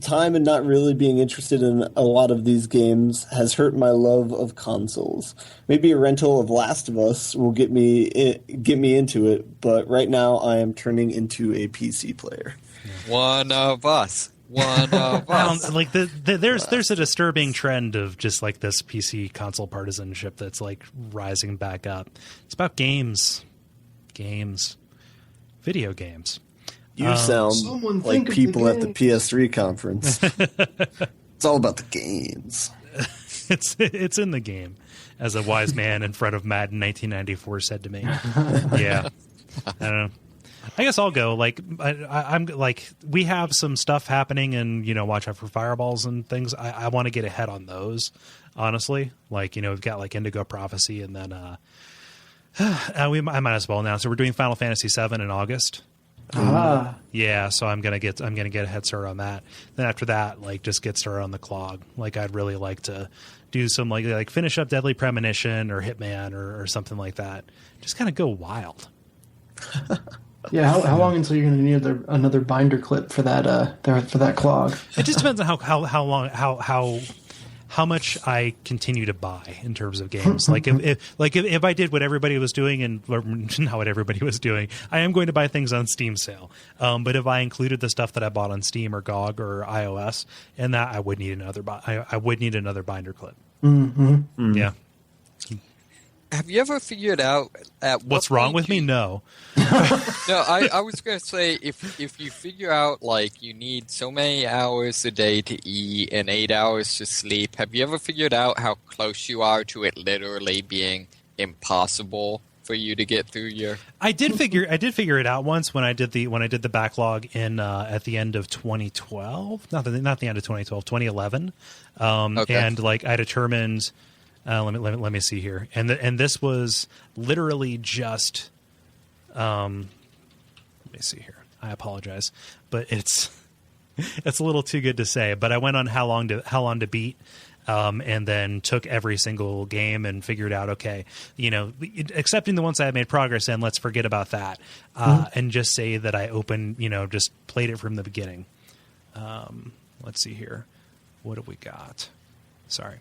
Time and not really being interested in a lot of these games has hurt my love of consoles. Maybe a rental of Last of Us will get me into it, but right now I am turning into a PC player. One of us. Like there's a disturbing trend of just like this PC console partisanship that's like rising back up. It's about games, video games. You sound like people at the PS3 conference. It's all about the games. It's in the game, as a wise man in front of Madden 1994 said to me. Yeah, I don't know. I guess I'll go. Like I'm like we have some stuff happening, and watch out for fireballs and things. I want to get ahead on those. Honestly, like we've got like Indigo Prophecy, and then I might as well now. So we're doing Final Fantasy VII in August. Yeah, so I'm gonna get a head start on that. Then after that, like just get started on the clog. Like I'd really like to do some like finish up Deadly Premonition or Hitman or something like that. Just kind of go wild. Yeah, how long until you're going to need another binder clip for that clog? It just depends on how long how much I continue to buy in terms of games. Like if I did what everybody was doing and not what everybody was doing, I am going to buy things on Steam sale. But if I included the stuff that I bought on Steam or GOG or iOS, and that I would need another binder clip. Mm-hmm. Yeah. Have you ever figured out What's wrong with me? No. No, I was going to say, if you figure out, like, you need so many hours a day to eat and 8 hours to sleep, have you ever figured out how close you are to it literally being impossible for you to get through your... I did figure it out once when I did the backlog in at the end of 2012. Not the end of 2012, 2011. Okay. And, like, I determined... let me see here, and this was literally just. Let me see here. I apologize, but it's a little too good to say. But I went on how long to beat, and then took every single game and figured out, okay, accepting the ones I had made progress in, let's forget about that, and just say that I just played it from the beginning. Let's see here. What have we got? Sorry.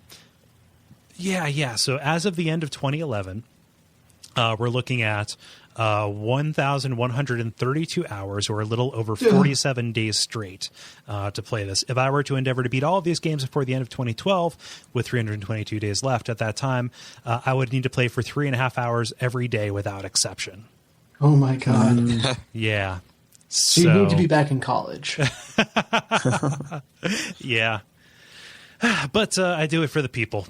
Yeah. So as of the end of 2011, we're looking at 1,132 hours, or a little over 47 days straight, to play this. If I were to endeavor to beat all of these games before the end of 2012, with 322 days left at that time, I would need to play for 3.5 hours every day without exception. Oh my god! Yeah. So you need to be back in college. Yeah. But I do it for the people.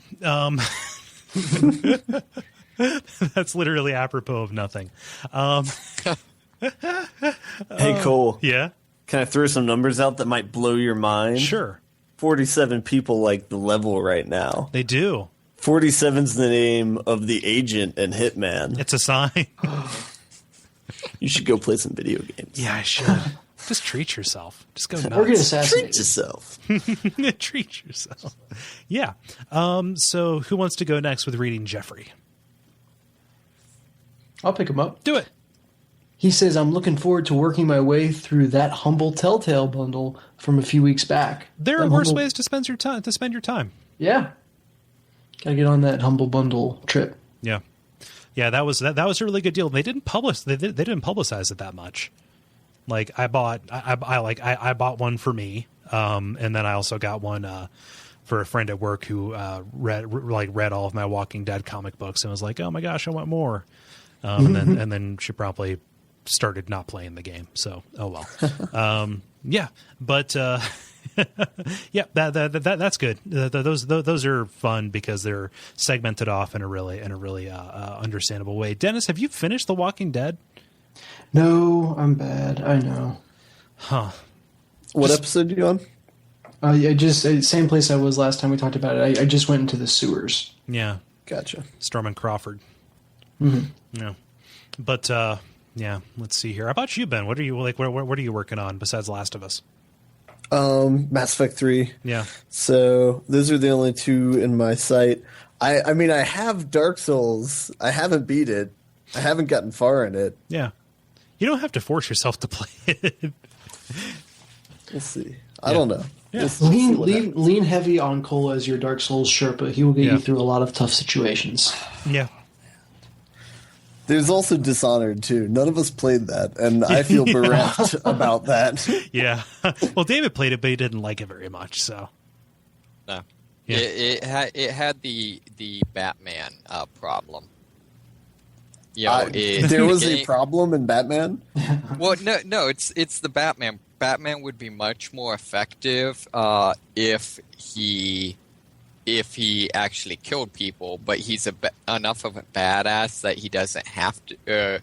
That's literally apropos of nothing. Hey, Kole. Yeah? Can I throw some numbers out that might blow your mind? Sure. 47 people like the level right now. They do. 47's the name of the agent and Hitman. It's a sign. You should go play some video games. Yeah, I should. Just treat yourself. Just go nuts. Or get assassinated. Treat yourself. Treat yourself. Yeah. So who wants to go next with reading Jeffrey? I'll pick him up. Do it. He says, I'm looking forward to working my way through that Humble Telltale bundle from a few weeks back. There are worse ways to spend your time. Yeah. Gotta get on that Humble Bundle trip. Yeah. Yeah, that was a really good deal. They didn't publicize it that much. Like I bought one for me, and then I also got one for a friend at work who read all of my Walking Dead comic books and was like, "Oh my gosh, I want more." And then she probably started not playing the game. So, oh well. Yeah, but yeah, that's good. Those are fun because they're segmented off in a really understandable way. Dennis, have you finished The Walking Dead? No, I'm bad. I know. Huh. What episode are you on? I just same place I was last time we talked about it. I just went into the sewers. Yeah. Gotcha. Storm and Crawford. Mm-hmm. Yeah. But yeah, let's see here. How about you, Ben? What are you like? What are you working on besides Last of Us? Mass Effect 3. Yeah. So those are the only two in my sight. I mean, I have Dark Souls. I haven't beat it. I haven't gotten far in it. Yeah. You don't have to force yourself to play it. We'll see. I don't know. Yeah. Lean heavy on Kole as your Dark Souls Sherpa. He will get you through a lot of tough situations. Yeah. There's also Dishonored, too. None of us played that, and I feel bereft about that. Yeah. Well, David played it, but he didn't like it very much, so. No. Yeah. It had the Batman problem. You know, there was a problem in Batman? Well, no, it's the Batman. Batman would be much more effective if he actually killed people, but he's enough of a badass that he doesn't have to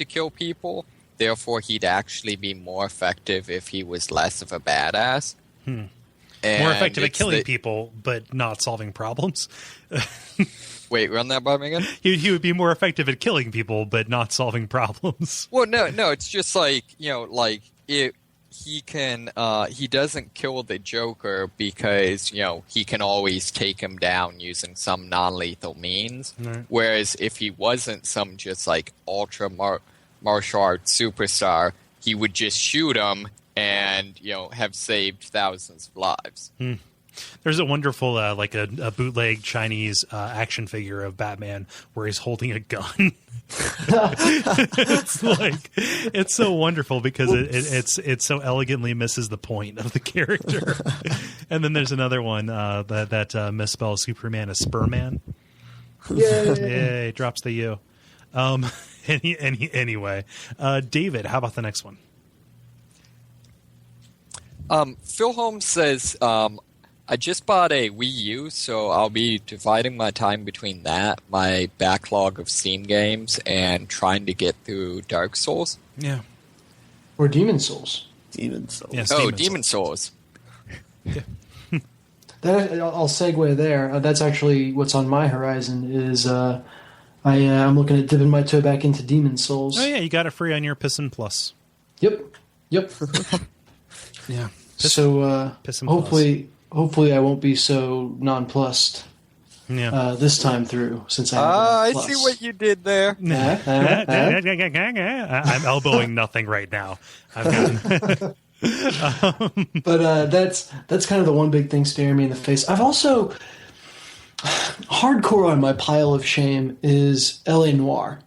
kill people. Therefore, he'd actually be more effective if he was less of a badass. More effective at killing people, but not solving problems. Wait, run that by me again? He would be more effective at killing people, but not solving problems. Well, no, it's just like, he doesn't kill the Joker because, he can always take him down using some non-lethal means. Right. Whereas if he wasn't some just like ultra martial arts superstar, he would just shoot him and, have saved thousands of lives. There's a wonderful like a bootleg Chinese action figure of Batman where he's holding a gun. It's so wonderful because it so elegantly misses the point of the character. And then there's another one that misspells Superman as Spurman. Yay, drops the U. Anyway, David, how about the next one? Phil Holmes says, I just bought a Wii U, so I'll be dividing my time between that, my backlog of Steam games, and trying to get through Dark Souls. Yeah. Or Demon Souls. Demon Souls. Yes, Demon Souls. Yeah. I'll segue there. That's actually what's on my horizon is I'm looking at dipping my toe back into Demon Souls. Oh, yeah, you got it free on your Pissin Plus. Yep. Yeah. So Pissin hopefully I won't be so nonplussed this time through since I see what you did there. I'm elbowing nothing right now. But that's kind of the one big thing staring me in the face. I've also hardcore on my pile of shame is L.A. Noire.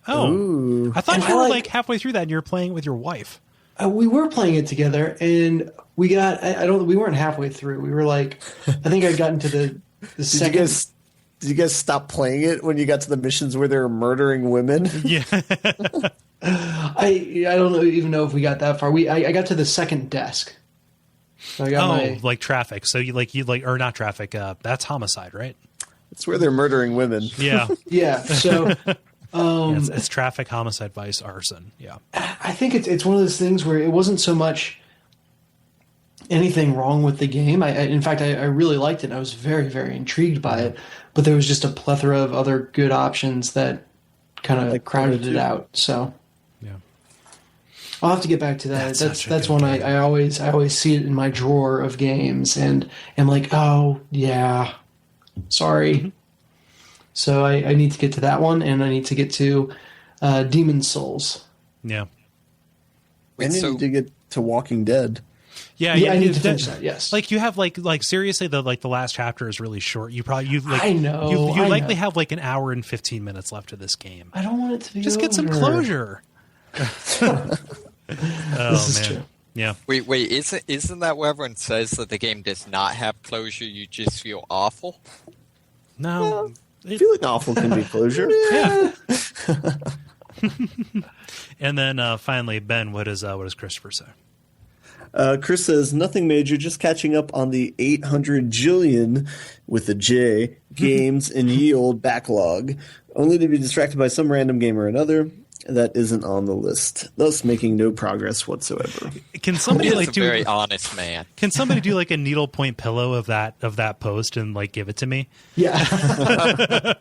Oh, Ooh. I thought you were like halfway through that and you were playing it with your wife. We were playing it together, and we got. We weren't halfway through. We were like, I think I'd gotten to the second. Did you guys stop playing it when you got to the missions where they were murdering women? Yeah. I don't even know if we got that far. I got to the second desk. So I got like traffic. So you or not traffic. That's homicide, right? It's where they're murdering women. Yeah. Yeah. So. It's traffic, homicide, vice, arson. Yeah, I think it's one of those things where it wasn't so much anything wrong with the game. In fact, I really liked it. I was very, very intrigued by it, but there was just a plethora of other good options that kind of crowded it out. So yeah, I'll have to get back to that. That's one I always see it in my drawer of games, and I'm like, oh yeah, sorry. Mm-hmm. So I need to get to that one, and I need to get to Demon Souls. Yeah. And you need to get to Walking Dead. Yeah, I need to finish that. Yes, like you have like seriously the last chapter is really short. You probably I know you likely have like an hour and 15 minutes left of this game. I don't want it to be just get some closure. This is true. Yeah. Wait, isn't that where everyone says that the game does not have closure? You just feel awful. No. Feeling awful can be closure. Yeah. And then finally, Ben, what does Christopher say? Chris says, nothing major, just catching up on the 800 jillion, with a J, games in ye old backlog, only to be distracted by some random game or another that isn't on the list, thus making no progress whatsoever. Can somebody a very honest man? Can somebody do like a needlepoint pillow of that post and like give it to me? Yeah.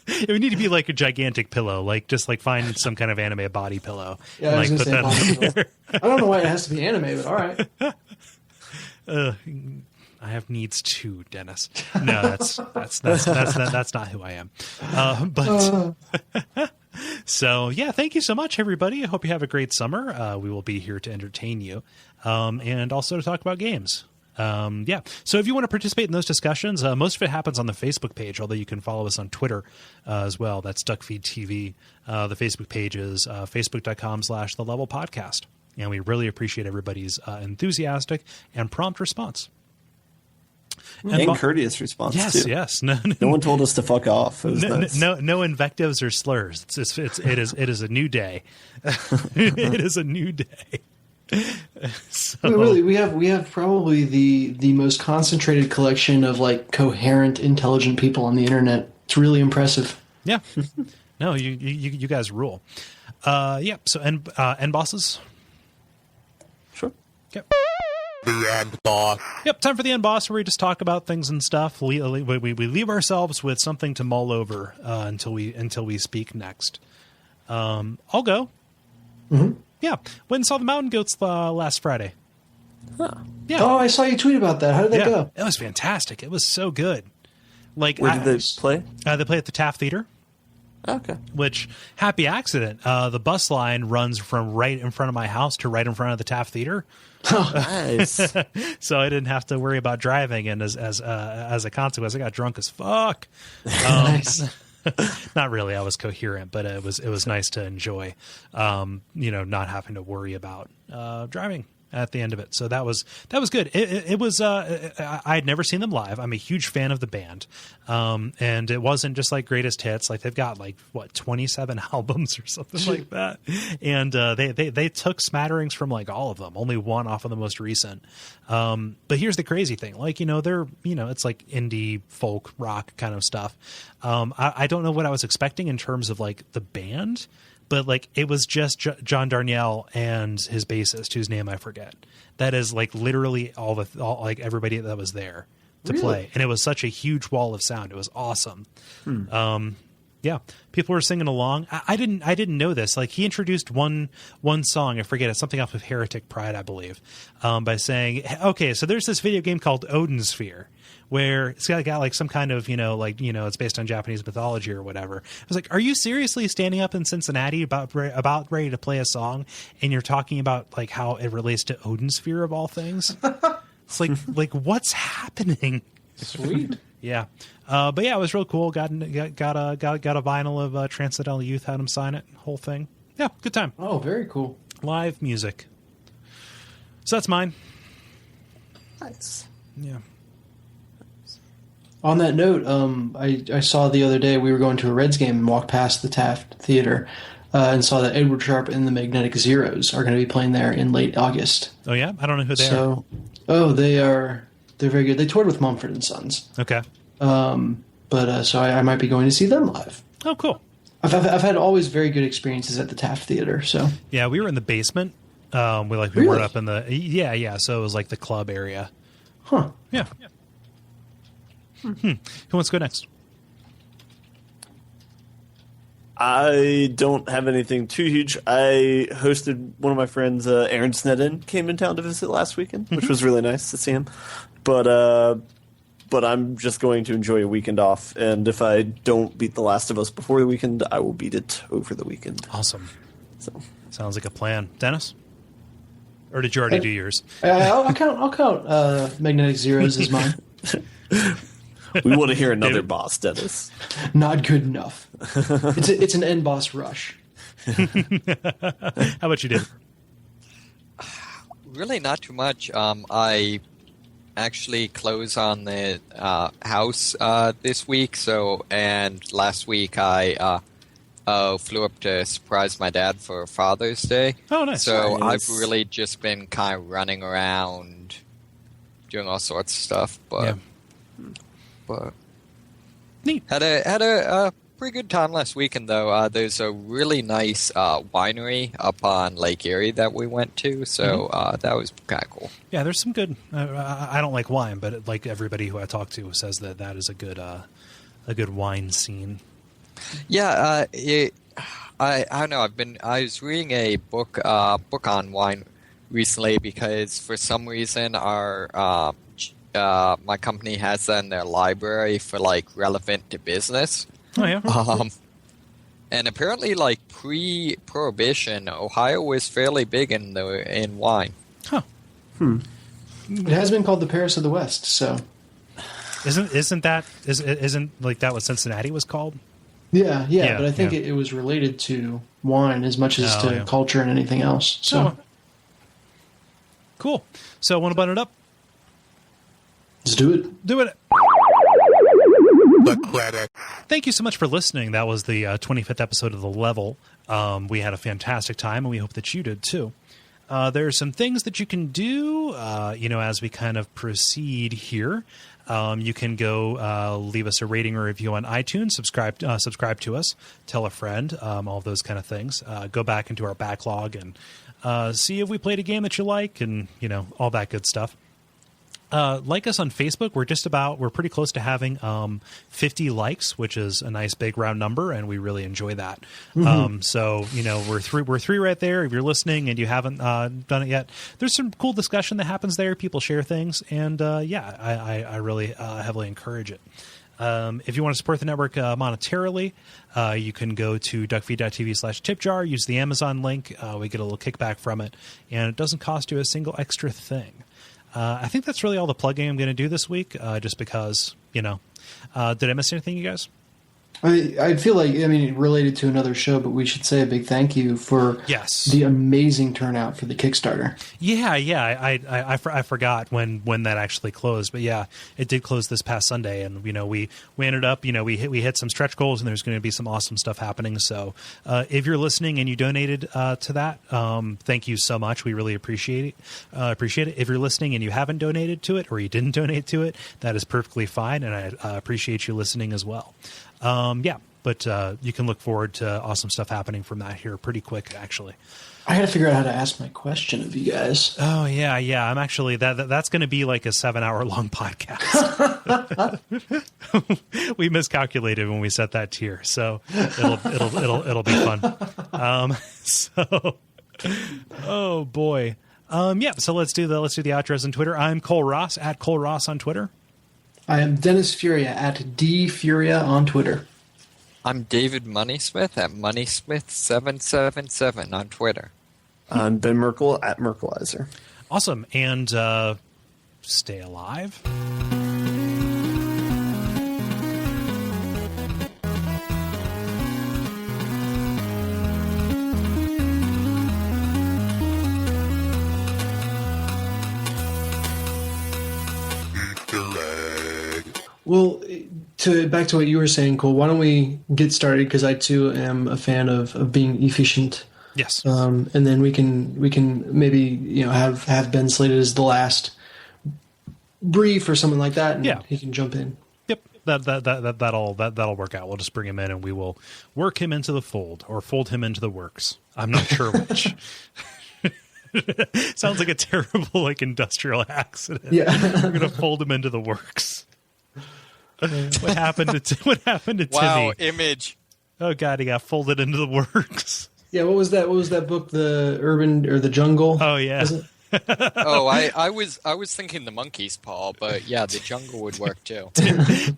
It would need to be like a gigantic pillow, like just like find some kind of anime body pillow. Yeah, and, I was like put gonna that say on there. I don't know why it has to be anime, but all right. I have needs too, Dennis. No, that's not who I am. But so yeah, thank you so much, everybody. I hope you have a great summer. We will be here to entertain you, and also to talk about games. Yeah. So if you want to participate in those discussions, most of it happens on the Facebook page, although you can follow us on Twitter as well. That's Duckfeed.tv. The Facebook page is facebook.com/The Level Podcast. And we really appreciate everybody's enthusiastic and prompt response. And courteous response, yes, too. Yes. No one told us to fuck off. It was nice. No invectives or slurs. It is a new day. It is a new day. So, really, we have probably the most concentrated collection of like coherent, intelligent people on the internet. It's really impressive. Yeah. No, you guys rule. Yeah. So end bosses. Sure. Yep. The end boss. Yep. Time for the end boss, where we just talk about things and stuff. We leave ourselves with something to mull over until we speak next. I'll go. Mm-hmm. Yeah. Went and saw the Mountain Goats last Friday. Huh. Yeah. Oh, I saw you tweet about that. How did that go? It was fantastic. It was so good. Like, where did they play? They play at the Taft Theater. Okay. Which, happy accident. The bus line runs from right in front of my house to right in front of the Taft Theater. Nice. So I didn't have to worry about driving, and as a consequence, I got drunk as fuck. Nice. Not really. I was coherent, but it was nice to enjoy, not having to worry about driving at the end of it. So that was good. It was. I had never seen them live. I'm a huge fan of the band, and it wasn't just like greatest hits. Like they've got 27 albums or something like that, and they took smatterings from like all of them. Only one off of the most recent. But here's the crazy thing. They're it's like indie folk rock kind of stuff. I don't know what I was expecting in terms of like the band. But it was just John Darnielle and his bassist, whose name I forget. That is literally all everybody that was there to play, and it was such a huge wall of sound. It was awesome. Yeah, people were singing along. I didn't know this. He introduced one song. I forget it. Something off of Heretic Pride, I believe, by saying, "Okay, so there's this video game called Odin Sphere." Where it's got some kind of, it's based on Japanese mythology or whatever. I was like, are you seriously standing up in Cincinnati about ready to play a song, and you're talking about how it relates to Odin Sphere of all things? It's like what's happening? Sweet. Yeah. But yeah, it was real cool. Got a vinyl of Transcendental Youth, had him sign it, whole thing. Yeah, good time. Oh, very cool. Live music. So that's mine. Nice. Yeah. On that note, I saw the other day we were going to a Reds game and walked past the Taft Theater and saw that Edward Sharpe and the Magnetic Zeros are going to be playing there in late August. Oh yeah, I don't know who they are. Oh, they're very good. They toured with Mumford & Sons. Okay. So I might be going to see them live. Oh, cool. I've had always very good experiences at the Taft Theater. So yeah, we were in the basement. We really? were up in the yeah. So it was like the club area. Huh. Yeah. Who wants to go next? I don't have anything too huge. I hosted one of my friends, Aaron Snedden, came in town to visit last weekend, which was really nice to see him. But I'm just going to enjoy a weekend off, and if I don't beat The Last of Us before the weekend, I will beat it over the weekend. Awesome. So sounds like a plan. Dennis? Or did you already do yours? I'll count Magnetic Zeros as mine. We want to hear another boss, Dennis. Not good enough. It's an end boss rush. How about you, Dave? Really not too much. I actually close on the house this week. And last week I flew up to surprise my dad for Father's Day. Oh, nice. So nice. I've really just been kind of running around doing all sorts of stuff. But neat. Had a pretty good time last weekend, though. There's a really nice winery up on Lake Erie that we went to, so that was kind of cool. Yeah, there's some good. I don't like wine, but everybody who I talk to says that is a good wine scene. Yeah, I don't know. I was reading a book on wine recently because for some reason our my company has that in their library for relevant to business. Oh yeah. And apparently, pre-prohibition, Ohio was fairly big in wine. Huh. It has been called the Paris of the West. So isn't that what Cincinnati was called? Yeah, but I think it was related to wine as much as to culture and anything else. So cool. So want to button it up? Let's do it. Do it. The credit. Thank you so much for listening. That was the 25th episode of The Level. We had a fantastic time, and we hope that you did too. There are some things that you can do, as we kind of proceed here. You can go leave us a rating or review on iTunes, subscribe to us, tell a friend, all those kind of things. Go back into our backlog and see if we played a game that you like, and all that good stuff. Like us on Facebook. We're pretty close to having 50 likes, which is a nice big round number, and we really enjoy that. So we're three right there. If you're listening and you haven't done it yet, there's some cool discussion that happens there. People share things, and I really heavily encourage it. If you want to support the network monetarily, you can go to Duckfeed.tv/tipjar, use the Amazon link. We get a little kickback from it, and it doesn't cost you a single extra thing. I think that's really all the plugging I'm going to do this week, just because, did I miss anything, you guys? I feel like, related to another show, but we should say a big thank you for the amazing turnout for the Kickstarter. Yeah. I forgot when that actually closed, but yeah, it did close this past Sunday, and we ended up we hit some stretch goals, and there's going to be some awesome stuff happening. So if you're listening and you donated to that, thank you so much. We really appreciate it. If you're listening and you haven't donated to it, or you didn't donate to it, that is perfectly fine, and I appreciate you listening as well. But you can look forward to awesome stuff happening from that here pretty quick, actually. I got to figure out how to ask my question of you guys. Oh, yeah. I'm actually that's going to be like a 7-hour-long podcast. We miscalculated when we set that tier, so it'll be fun. Oh boy. So let's do the outros on Twitter. I'm Cole Ross at Cole Ross on Twitter. I am Dennis Furia at DFuria on Twitter. I'm David Moneysmith at Moneysmith777 on Twitter. I'm Ben Merkel at Merkelizer. Awesome. And stay alive. Well, back to what you were saying, Cole, why don't we get started? Because I, too, am a fan of being efficient. Yes. And then we can maybe have Ben slated as the last brief or something like that, and he can jump in. Yep. That'll work out. We'll just bring him in, and we will work him into the fold, or fold him into the works. I'm not sure which. Sounds like a terrible industrial accident. Yeah. We're gonna fold him into the works. What happened to Timmy? Wow, image. Oh God, he got folded into the works. Yeah, what was that? What was that book? The Urban or the Jungle? Oh yeah. I was thinking the monkey's paw, but yeah, the jungle would work too.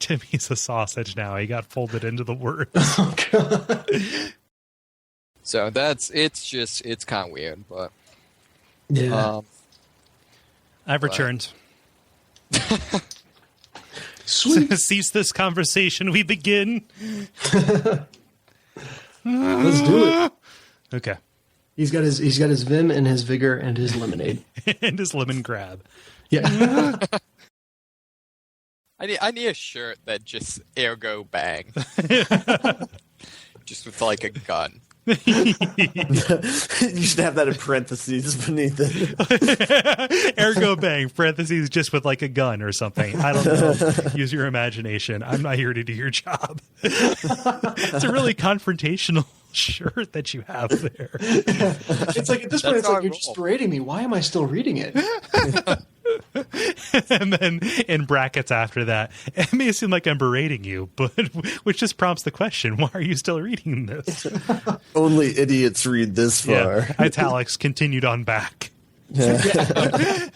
Timmy's a sausage now. He got folded into the works. Oh God. So it's kind of weird, but yeah. I've returned. Sweet. Cease this conversation. We begin. Let's do it. Okay. He's got his vim and his vigor and his lemonade and his lemon grab. Yeah. I need a shirt that just Ergo Bang, just with a gun. You should have that in parentheses beneath it. Ergo Bang, parentheses, just with a gun or something. I don't know. Use your imagination. I'm not here to do your job. It's a really confrontational shirt that you have there. It's at this point, it's you're just berating me. Why am I still reading it? And then in brackets after that, it may seem like I'm berating you, but which just prompts the question, why are you still reading this? Only idiots read this far. Yeah. Italics continued on back. Yeah.